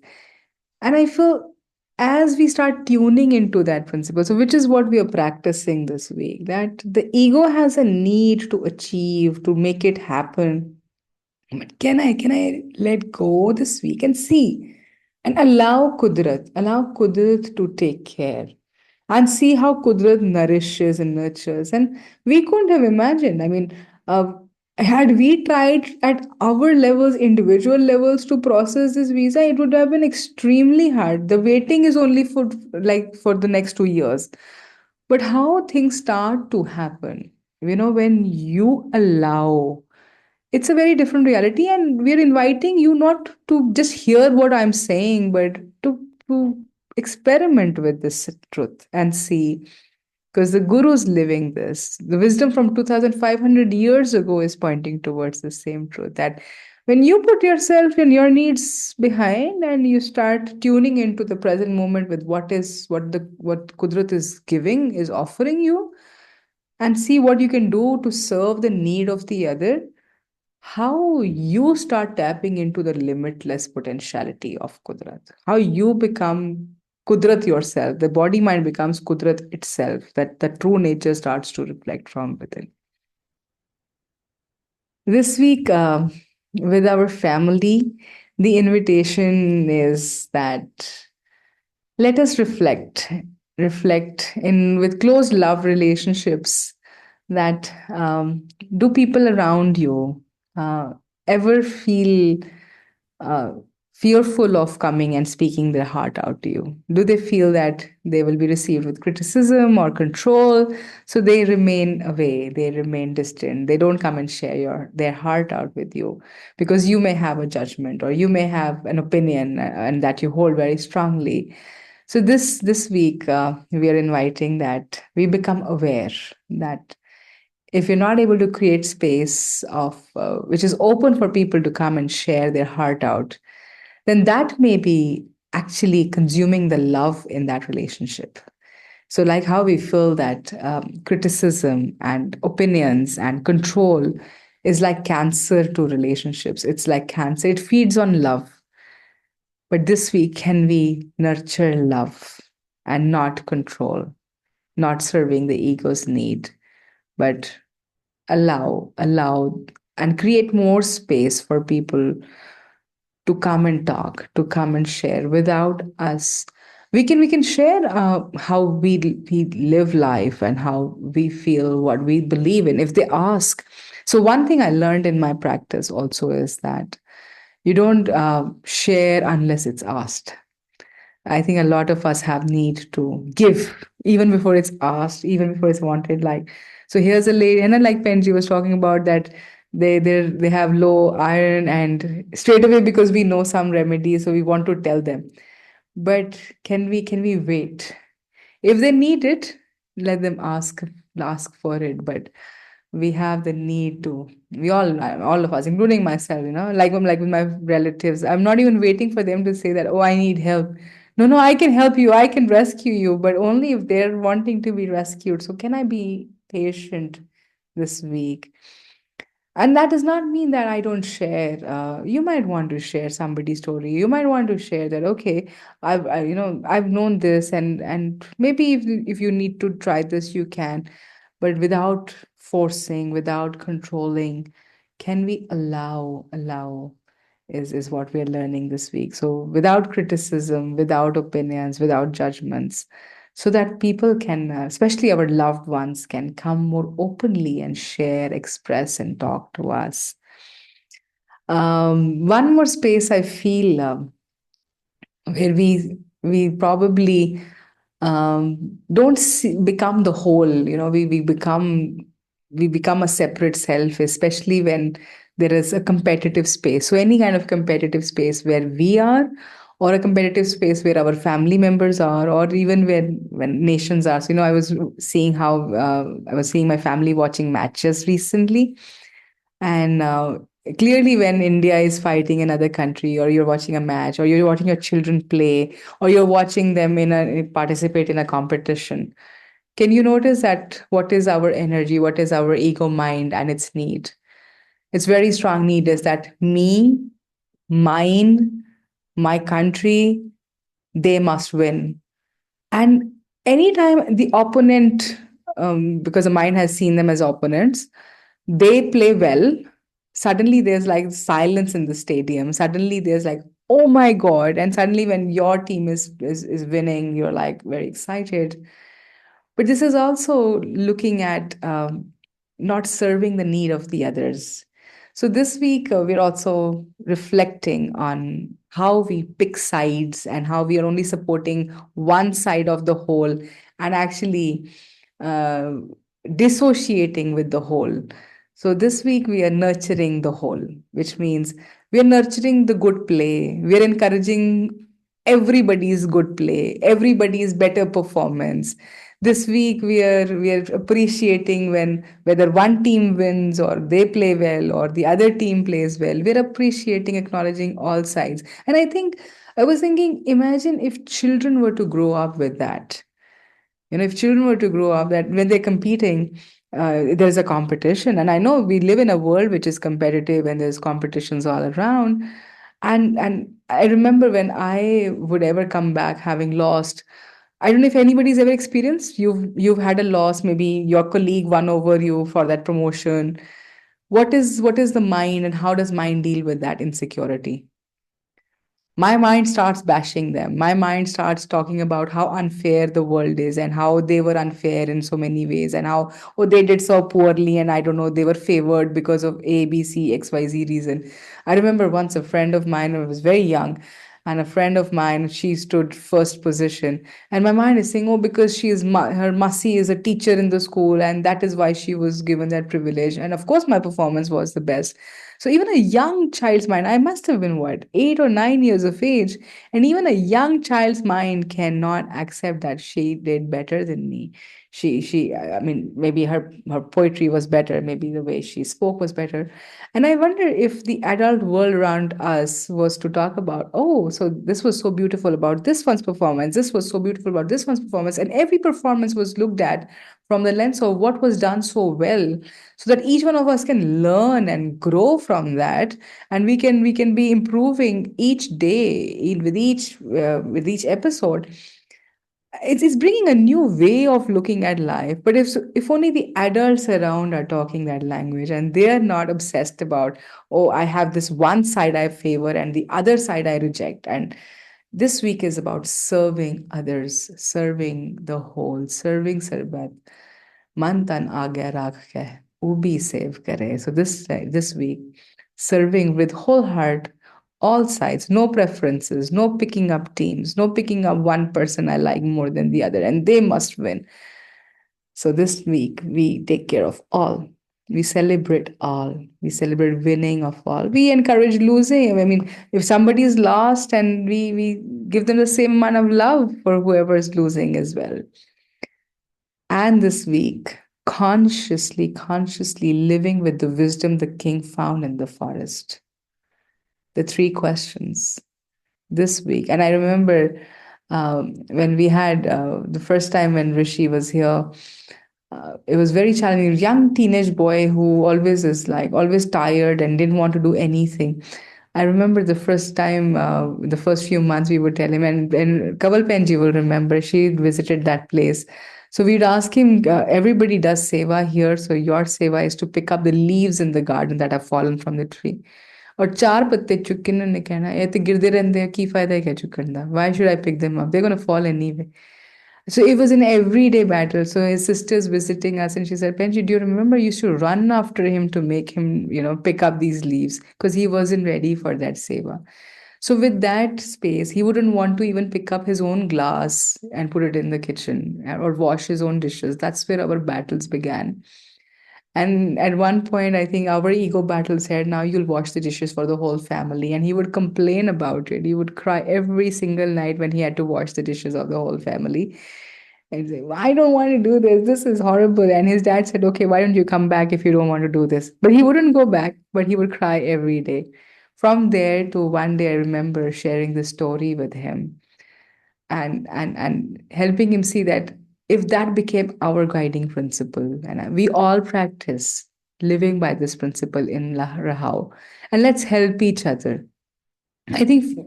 [SPEAKER 1] And I feel as we start tuning into that principle, so which is what we are practicing this week, that the ego has a need to achieve, to make it happen. But can I let go this week and see and allow Kudrat to take care and see how Kudrat nourishes and nurtures. And we couldn't have imagined. I mean, uh, had we tried at our levels, individual levels, to process this visa, it would have been extremely hard. The waiting is only for like for the next 2 years. But how things start to happen, when you allow, it's a very different reality. And we're inviting you not to just hear what I'm saying, but to experiment with this truth and see, because the guru's living this. The wisdom from 2500 years ago is pointing towards the same truth, that when you put yourself and your needs behind and you start tuning into the present moment with what Kudrat is giving, is offering you, and see what you can do to serve the need of the other, how you start tapping into the limitless potentiality of Kudrat, how you become Kudrat yourself. The body mind becomes Kudrat itself, that the true nature starts to reflect from within. This week, with our family, the invitation is that let us reflect in with close love relationships, that do people around you uh, ever feel uh, fearful of coming and speaking their heart out to you? Do they feel that they will be received with criticism or control? So they remain away, they remain distant, they don't come and share their heart out with you, because you may have a judgment or you may have an opinion, and that you hold very strongly. So this week, we are inviting that we become aware that if you're not able to create space of which is open for people to come and share their heart out, then that may be actually consuming the love in that relationship. So, like how we feel that criticism and opinions and control is like cancer to relationships. It's like cancer, it feeds on love. But this week, can we nurture love and not control, not serving the ego's need, but allow, and create more space for people to come and talk, to come and share without us. We can share how we live life and how we feel, what we believe in, if they ask. So one thing I learned in my practice also is that you don't share unless it's asked. I think a lot of us have need to give even before it's asked, even before it's wanted. Like, so here's a lady, and then like Penji was talking about that they have low iron, and straight away because we know some remedy, so we want to tell them. But can we wait? If they need it, let them ask for it. But we have the need to, we all of us, including myself, like with my relatives, I'm not even waiting for them to say that, oh, I need help. No, I can help you, I can rescue you, but only if they're wanting to be rescued. So can I be patient this week? And that does not mean that I don't share. You might want to share somebody's story. You might want to share that. Okay, I've known this, and maybe if you need to try this, you can, but without forcing, without controlling. Can we allow? Is what we are learning this week. So without criticism, without opinions, without judgments, so that people can, especially our loved ones, can come more openly and share, express, and talk to us. One more space I feel where we probably don't become the whole. We become a separate self, especially when there is a competitive space. So any kind of competitive space where we are, or a competitive space where our family members are, or even when nations are. So I was seeing how I was seeing my family watching matches recently, and clearly, when India is fighting another country, or you're watching a match, or you're watching your children play, or you're watching them participate in a competition, can you notice that what is our energy, what is our ego mind and its need? Its very strong need is that me, mine, my country, they must win. And anytime the opponent, because the mind has seen them as opponents, they play well, suddenly there's like silence in the stadium. Suddenly there's like, oh my God. And suddenly when your team is winning, you're like very excited. But this is also looking at not serving the need of the others. So this week, we're also reflecting on how we pick sides and how we are only supporting one side of the whole, and actually uh, dissociating with the whole. So this week, we are nurturing the whole, which means we are nurturing the good play. We are encouraging everybody's good play, everybody's better performance. This week we are appreciating when whether one team wins or they play well or the other team plays well. We're appreciating, acknowledging all sides. And I think I was thinking, imagine if children were to grow up with that. If children were to grow up that when they're competing, there's a competition. And I know we live in a world which is competitive and there's competitions all around. And I remember when I would ever come back having lost. I don't know if anybody's ever experienced. You've had a loss. Maybe your colleague won over you for that promotion. What is the mind, and how does mind deal with that insecurity? My mind starts bashing them. My mind starts talking about how unfair the world is and how they were unfair in so many ways, and how, oh, they did so poorly, and I don't know, they were favored because of A, B, C, XYZ reason. I remember once a friend of mine, when I was very young, and a friend of mine, she stood first position. And my mind is saying, oh, because her Masi is a teacher in the school, and that is why she was given that privilege. And of course, my performance was the best. So even a young child's mind, I must have been what, 8 or 9 years of age, and even a young child's mind cannot accept that she did better than me. I mean, maybe her poetry was better, maybe the way she spoke was better. And I wonder if the adult world around us was to talk about, oh, so this was so beautiful about this one's performance, this was so beautiful about this one's performance, and every performance was looked at from the lens of what was done so well, so that each one of us can learn and grow from that, and we can be improving each day with each episode. It's bringing a new way of looking at life. But if only the adults around are talking that language, and they are not obsessed about, oh, I have this one side I favor and the other side I reject. And this week is about serving others, serving the whole, serving sarbat. Man tan aage rakh ke, ubi save kare. So this week, serving with whole heart, all sides, no preferences, no picking up teams, no picking up one person I like more than the other, and they must win. So this week, we take care of all. We celebrate all. We celebrate winning of all. We encourage losing. I mean, if somebody is lost, and we give them the same amount of love for whoever is losing as well. And this week, consciously living with the wisdom the king found in the forest. The three questions this week. And I remember when we had the first time when Rishi was here, it was very challenging. Young teenage boy who always is like always tired and didn't want to do anything. I remember the first time, the first few months, we would tell him, and Kaval Penji will remember, she visited that place. So we'd ask him, everybody does seva here, so your seva is to pick up the leaves in the garden that have fallen from the tree. और चार पत्ते चुकने ने कहना ये तो गिरते रहते हैं की फायदा है क्या चुकने दा why should I pick them up they're going to fall anyway. So it was an everyday battle. So his sister's visiting us, and she said, Penji, do you remember you used to run after him to make him, pick up these leaves because he wasn't ready for that seva. So with that space, he wouldn't want to even pick up his own glass and put it in the kitchen or wash his own dishes. That's where our battles began. And at one point, I think our ego battle said, now you'll wash the dishes for the whole family. And he would complain about it. He would cry every single night when he had to wash the dishes of the whole family. And say, I don't want to do this. This is horrible. And his dad said, okay, why don't you come back if you don't want to do this? But he wouldn't go back, but he would cry every day. From there to one day, I remember sharing the story with him and helping him see that if that became our guiding principle, and we all practice living by this principle in Rahao, and let's help each other. I think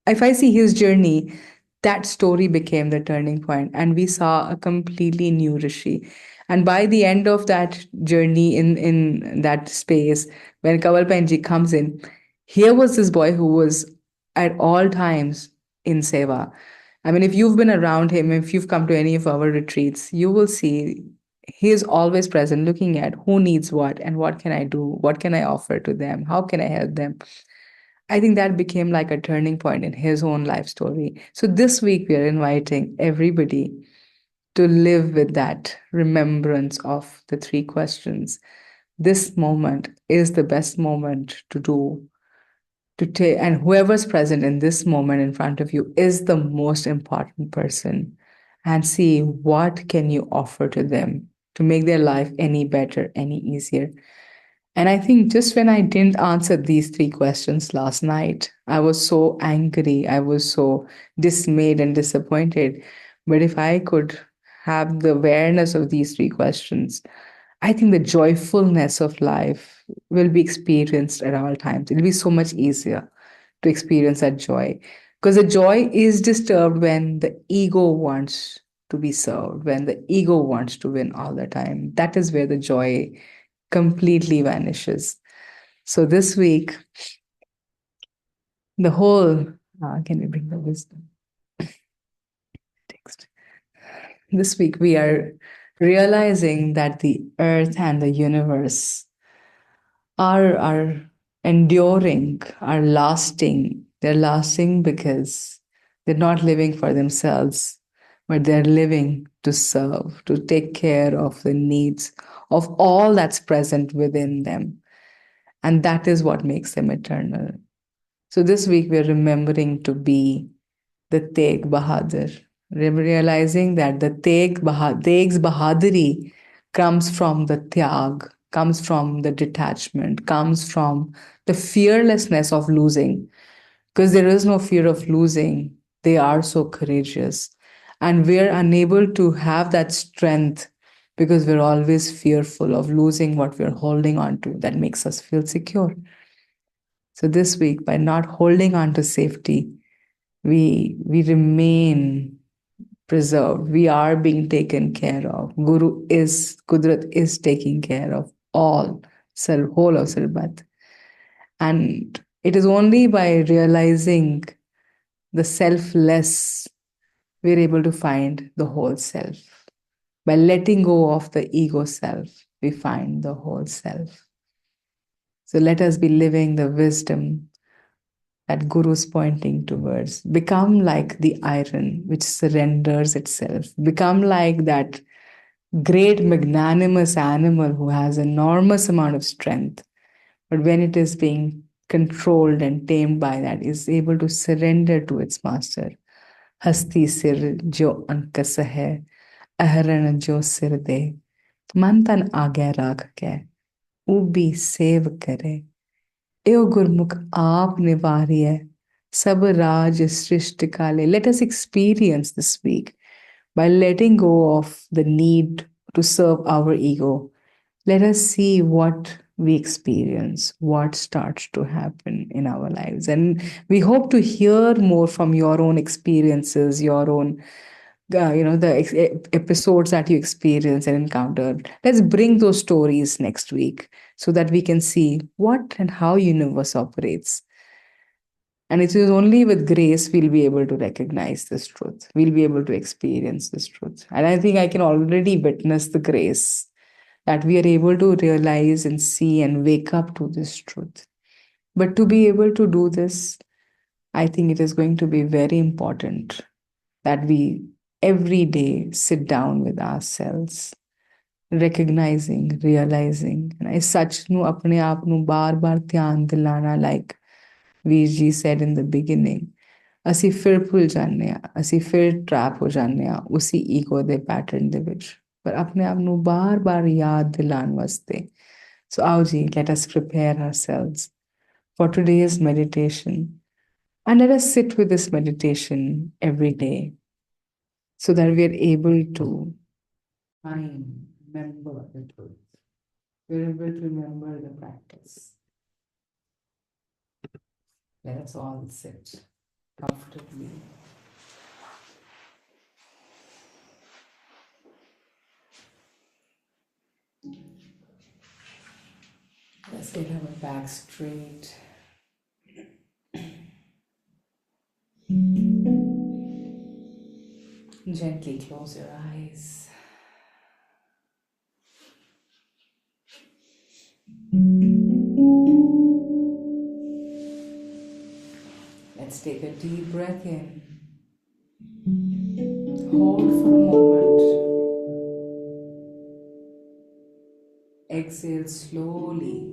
[SPEAKER 1] if I see his journey, that story became the turning point, and we saw a completely new Rishi. And by the end of that journey in that space, when Kawal Penji comes in, here was this boy who was at all times in Seva. I mean, if you've been around him, if you've come to any of our retreats, you will see he is always present, looking at who needs what and what can I do, what can I offer to them, how can I help them. I think that became like a turning point in his own life story. So this week, we are inviting everybody to live with that remembrance of the three questions. This moment is the best moment to do, to take, and whoever's present in this moment in front of you is the most important person, and see what can you offer to them to make their life any better, any easier. And I think just when I didn't answer these three questions last night, I was so angry. I was so dismayed and disappointed. But if I could have the awareness of these three questions, I think the joyfulness of life will be experienced at all times. It'll be so much easier to experience that joy. Because the joy is disturbed when the ego wants to be served, when the ego wants to win all the time. That is where the joy completely vanishes. So this week, the whole, can we bring the wisdom text? This week, we are realizing that the earth and the universe are enduring, are lasting. They're lasting because they're not living for themselves, but they're living to serve, to take care of the needs of all that's present within them. And that is what makes them eternal. So this week we're remembering to be the Tegh Bahadur, realizing that the Teg's Bahaduri comes from the Tyag, comes from the detachment, comes from the fearlessness of losing. Because there is no fear of losing, they are so courageous. And we're unable to have that strength because we're always fearful of losing what we're holding on to that makes us feel secure. So this week, by not holding on to safety, we remain preserved. We are being taken care of. Kudrat is taking care of all, whole of Sarbat. And it is only by realizing the selfless we're able to find the whole self. By letting go of the ego self, we find the whole self. So let us be living the wisdom that Guru is pointing towards. Become like the iron which surrenders itself. Become like that great magnanimous animal who has enormous amount of strength. But when it is being controlled and tamed by that, is able to surrender to its master. Hasti sir jo ankas hai, ahran jo sir de, man tan aage rakh ke, ubi sev kare. Eo Gurmukh aap nivaariye, sab raj srishti kale. Let us experience this week by letting go of the need to serve our ego. Let us see what we experience, what starts to happen in our lives. And we hope to hear more from your own experiences, your own, the episodes that you experience and encountered. Let's bring those stories next week so that we can see what and how universe operates. And it is only with grace we'll be able to recognize this truth. We'll be able to experience this truth. And I think I can already witness the grace that we are able to realize and see and wake up to this truth. But to be able to do this, I think it is going to be very important that we every day sit down with ourselves, recognizing, realizing. And I such nu apne aap nu bar bar dhyan dilana, like Veerji said in the beginning. ਅਸੀਂ ਫਿਰ ਭੁੱਲ ਜਾਂਦੇ ਆ, ਅਸੀਂ ਫਿਰ trap ਹੋ ਜਾਂਦੇ ਆ ਉਸੀ ਈਗੋ ਦੇ ਪੈਟਰਨ ਦੇ ਵਿੱਚ, ਪਰ ਆਪਣੇ ਆਪ ਨੂੰ ਬਾਰ-ਬਾਰ ਯਾਦ ਦਿਲਾਉਣ ਵਾਸਤੇ. So ਆਓ ਜੀ, let us prepare ourselves for today's meditation and let us sit with this meditation every day so that we are able to remember the truth. We're able to remember the practice. Let us all sit comfortably. Let's get our back straight. Gently close your eyes. Let's take a deep breath in. Hold for a moment. Exhale slowly.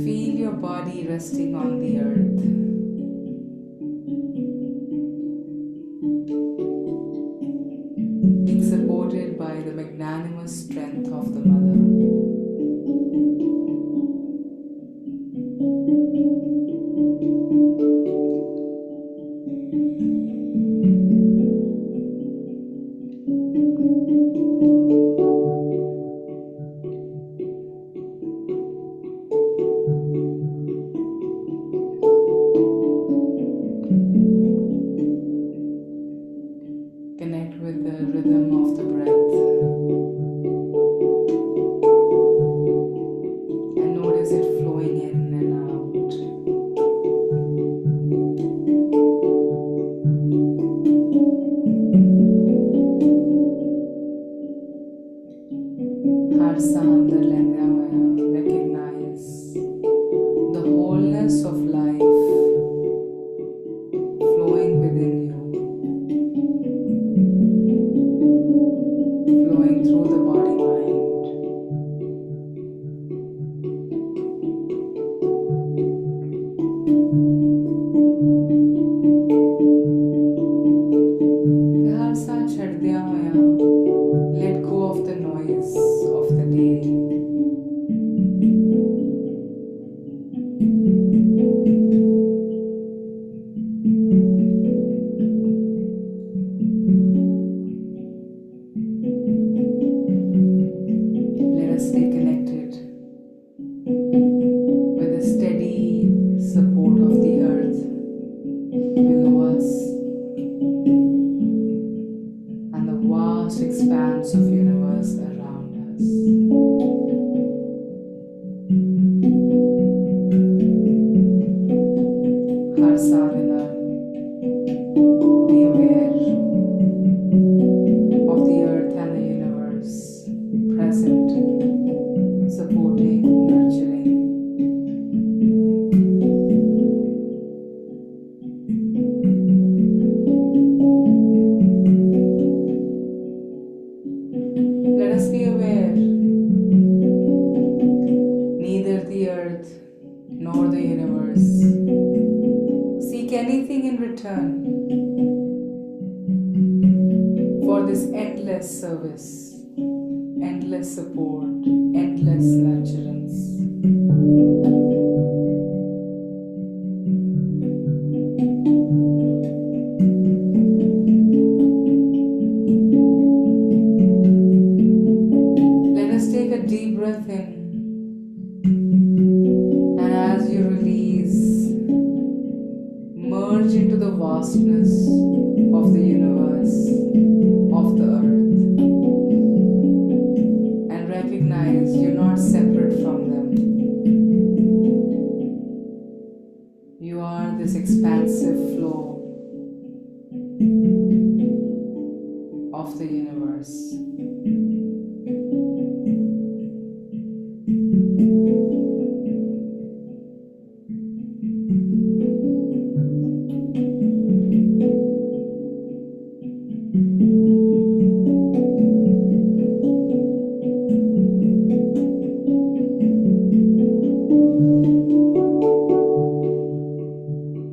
[SPEAKER 1] Feel your body resting on the earth. Being supported by the magnanimous strength of the mother. Connect with the rhythm of the breath and notice it flowing in and out. neither the earth nor the universe seek anything in return for this endless service, endless support, endless nurturance. Let us take a deep breath in, and as you release, merge into the vastness of the universe, of the earth, and recognize you're not separate from them. You are this expansive flow of the universe.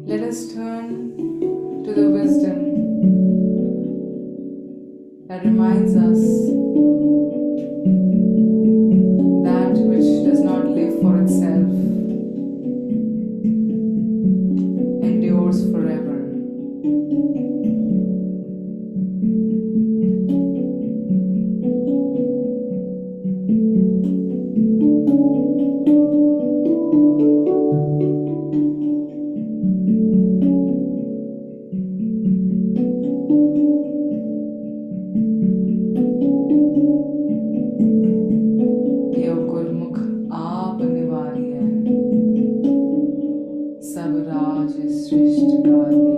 [SPEAKER 1] Let us turn to the wisdom that reminds us that which does not live for itself endures forever. यो गुरमुख आप निवारी है, सब राज श्रेष्ठ गाली।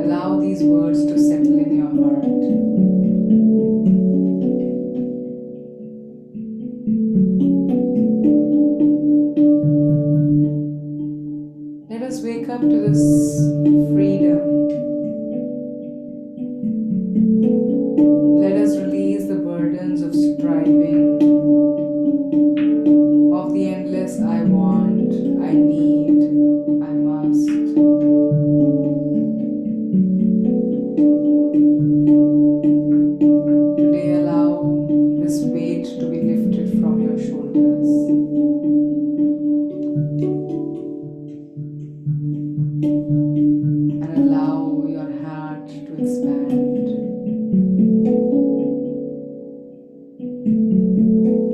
[SPEAKER 1] Allow these words to settle in your heart. Let us wake up to this freedom. Let us release the burdens of striving, of the endless I want, I need, I must. Today allow this weight to be lifted from your shoulders. And allow your heart to expand.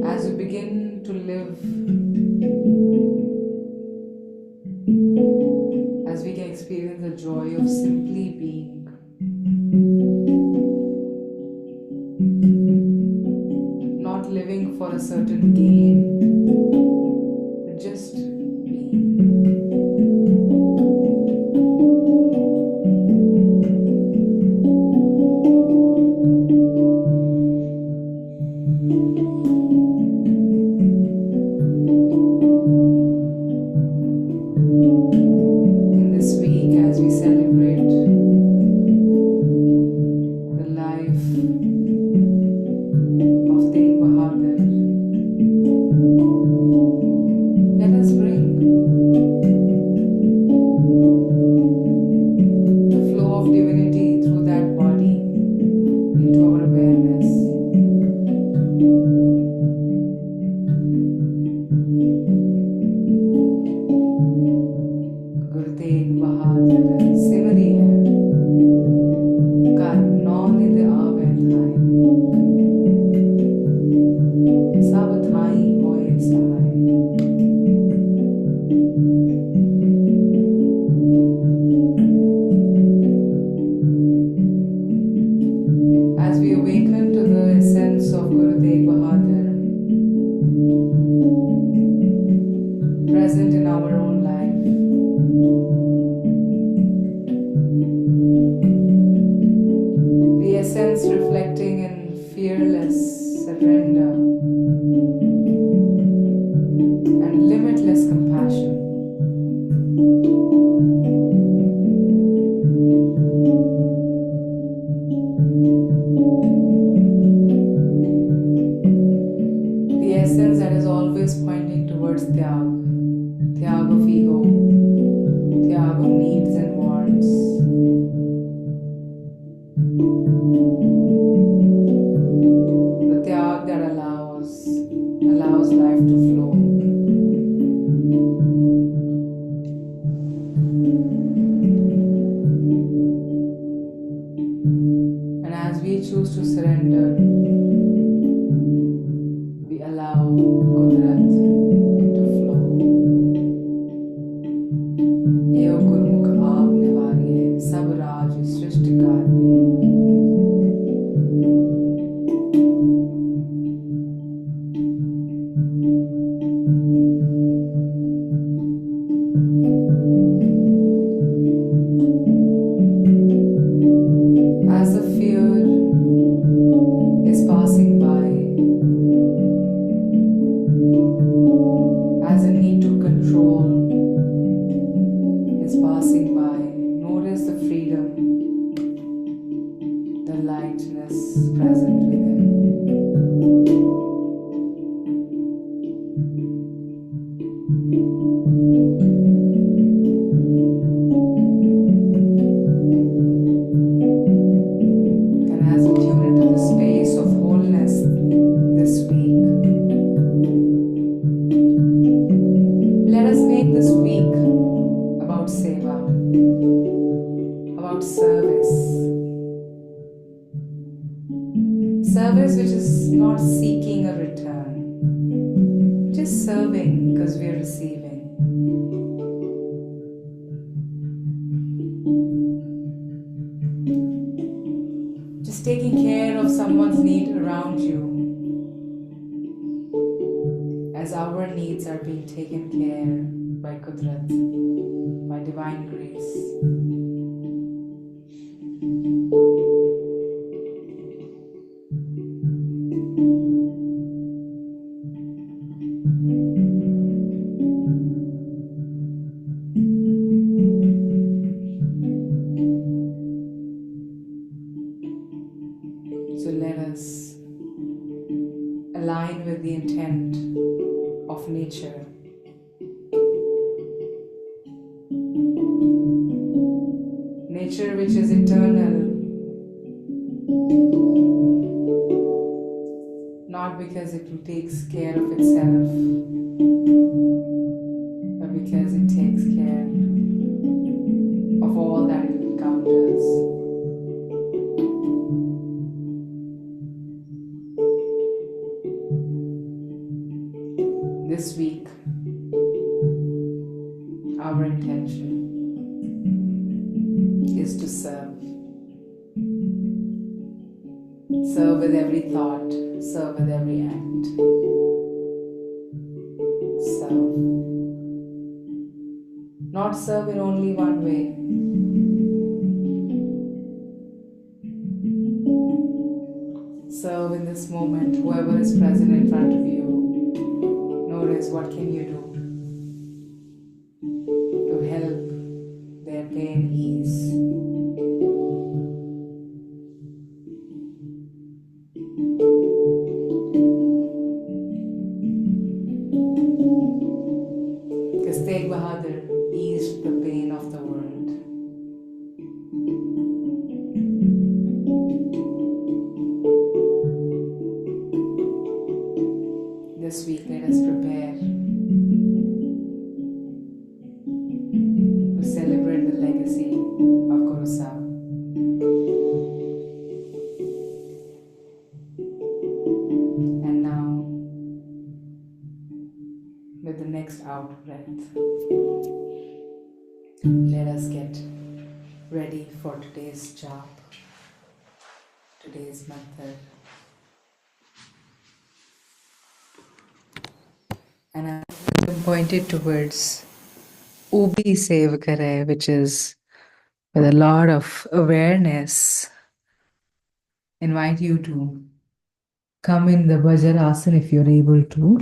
[SPEAKER 1] As you begin to live, as we can experience the joy of simply being, not living for a certain gain, but just being. we choose to surrender, we allow Kudrat to flow. एव गुरुमुख आप निवारिए सब राज सृष्टिकार as the fear is passing by, as a need to control is passing by, notice the freedom, the lightness present within. And as we tune into the space of wholeness this week, let us make this week about seva, about service. Service which is not seeking a return, just serving because we are receiving. Just taking care of someone's need around you as our needs are being taken care by Kudrat, by divine grace. So let us align with the intent of nature. Nature which is eternal, not because it takes care of itself, but because it takes care of all that it encounters. This week, our intention is to serve. Serve with every thought, serve with every act. Serve. Not serve in only one way. Serve in this moment, whoever is present in front of you. Notice what can you do to help their pain ease. Because Tegh Bahadur eased the pain of the world. This week, let us prepare to celebrate the legacy of Guru Sahib. And now, with the next out breath, let us get ready for today's job, today's mantra. And I'm pointed towards Ubi Sev Kare, which is with a lot of awareness. Invite you to come in the Vajrasana if you're able to.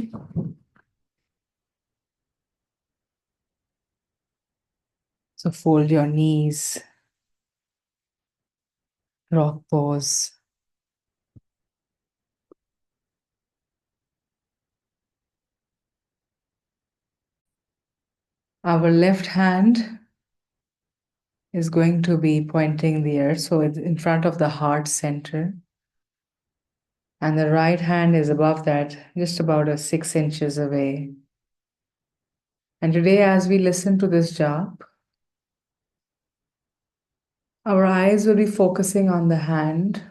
[SPEAKER 1] So fold your knees, rock pose. Our left hand is going to be pointing the earth, so it's in front of the heart center. And the right hand is above that, just about 6 inches away. And today, as we listen to this jap, our eyes will be focusing on the hand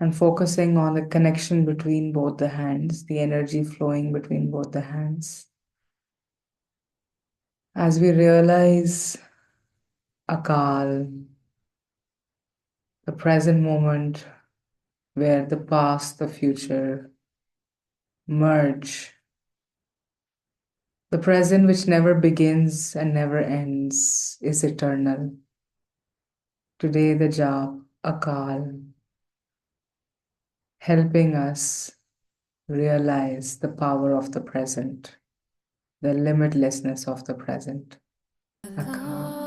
[SPEAKER 1] and focusing on the connection between both the hands, the energy flowing between both the hands. As we realize Akal, the present moment where the past, the future merge, the present which never begins and never ends is eternal. Today, the job, Akal, helping us realize the power of the present, the limitlessness of the present. Akal.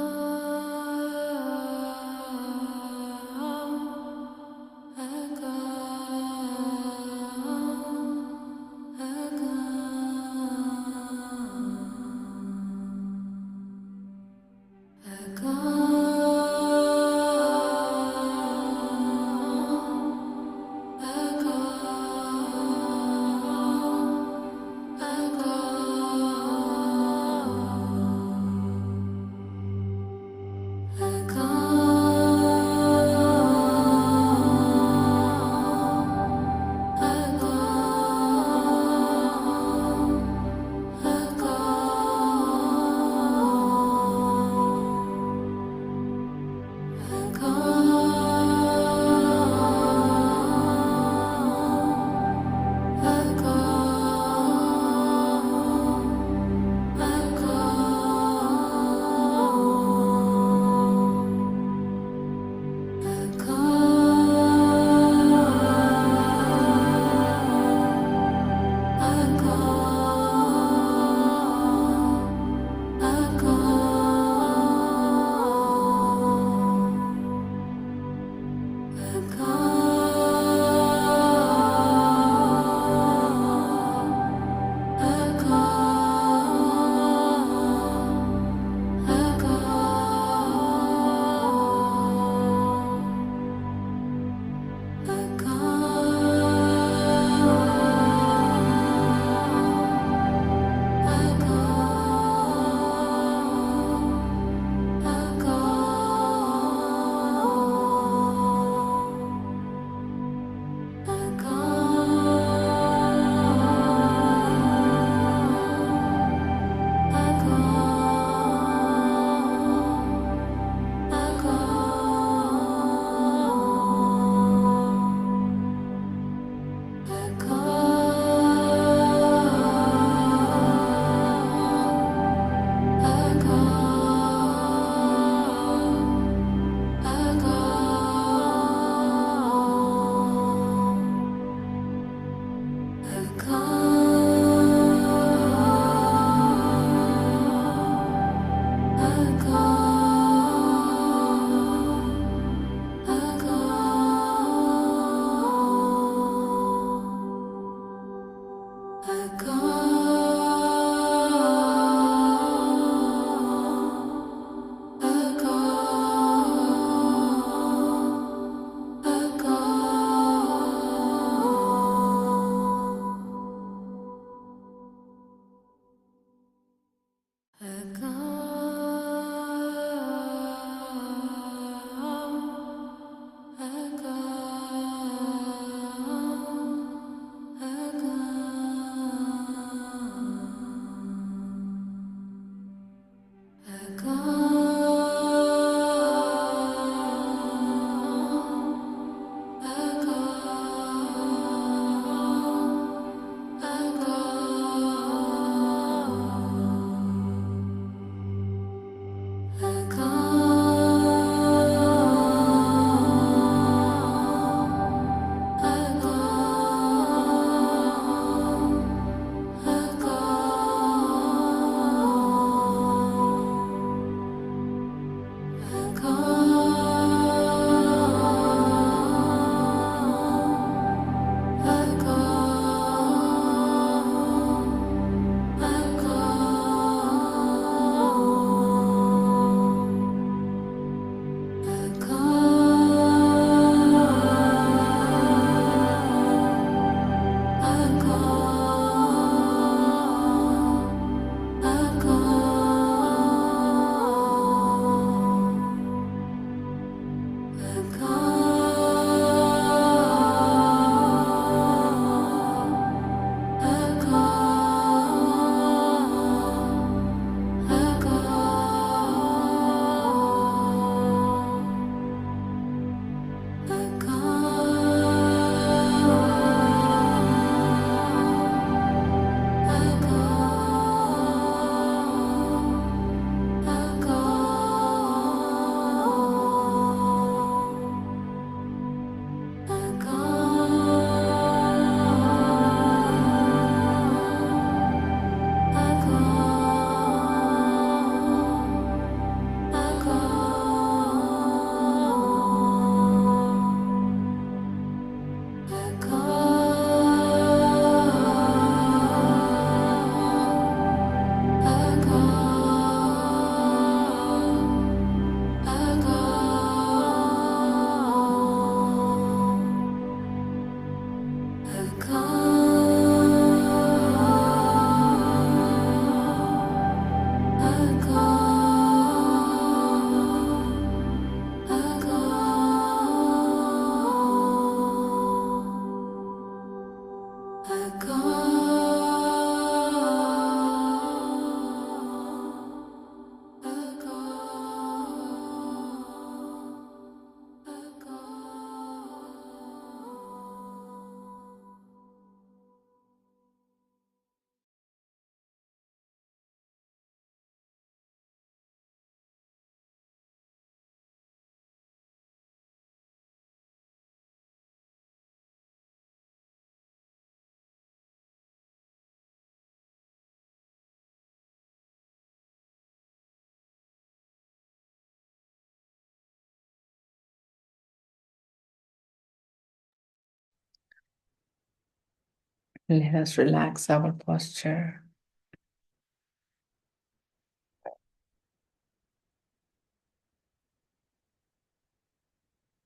[SPEAKER 1] Let us relax our posture.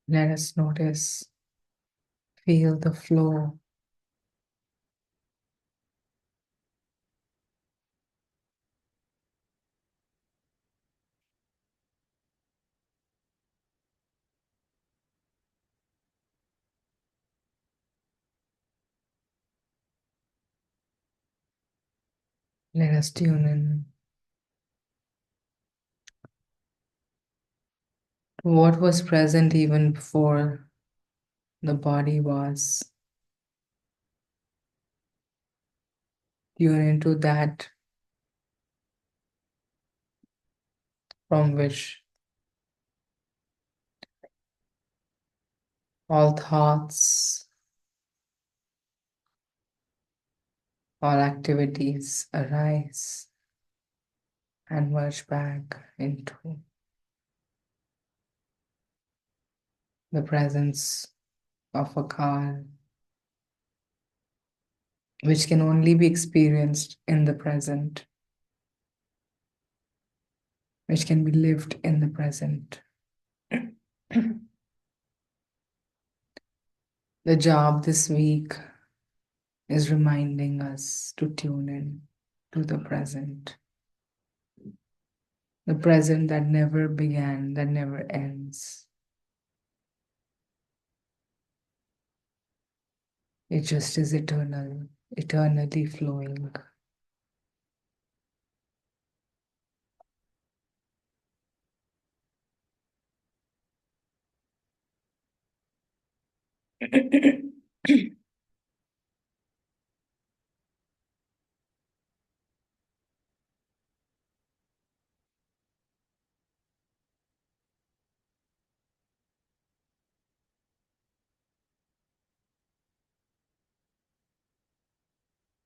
[SPEAKER 1] Let us notice, feel the flow. Let us tune in to what was present even before the body was. Tune into that from which all thoughts, all activities arise and merge back into the presence of a calm, which can only be experienced in the present, which can be lived in the present. The job this week is reminding us to tune in to the present that never began, that never ends. It just is eternal, eternally flowing.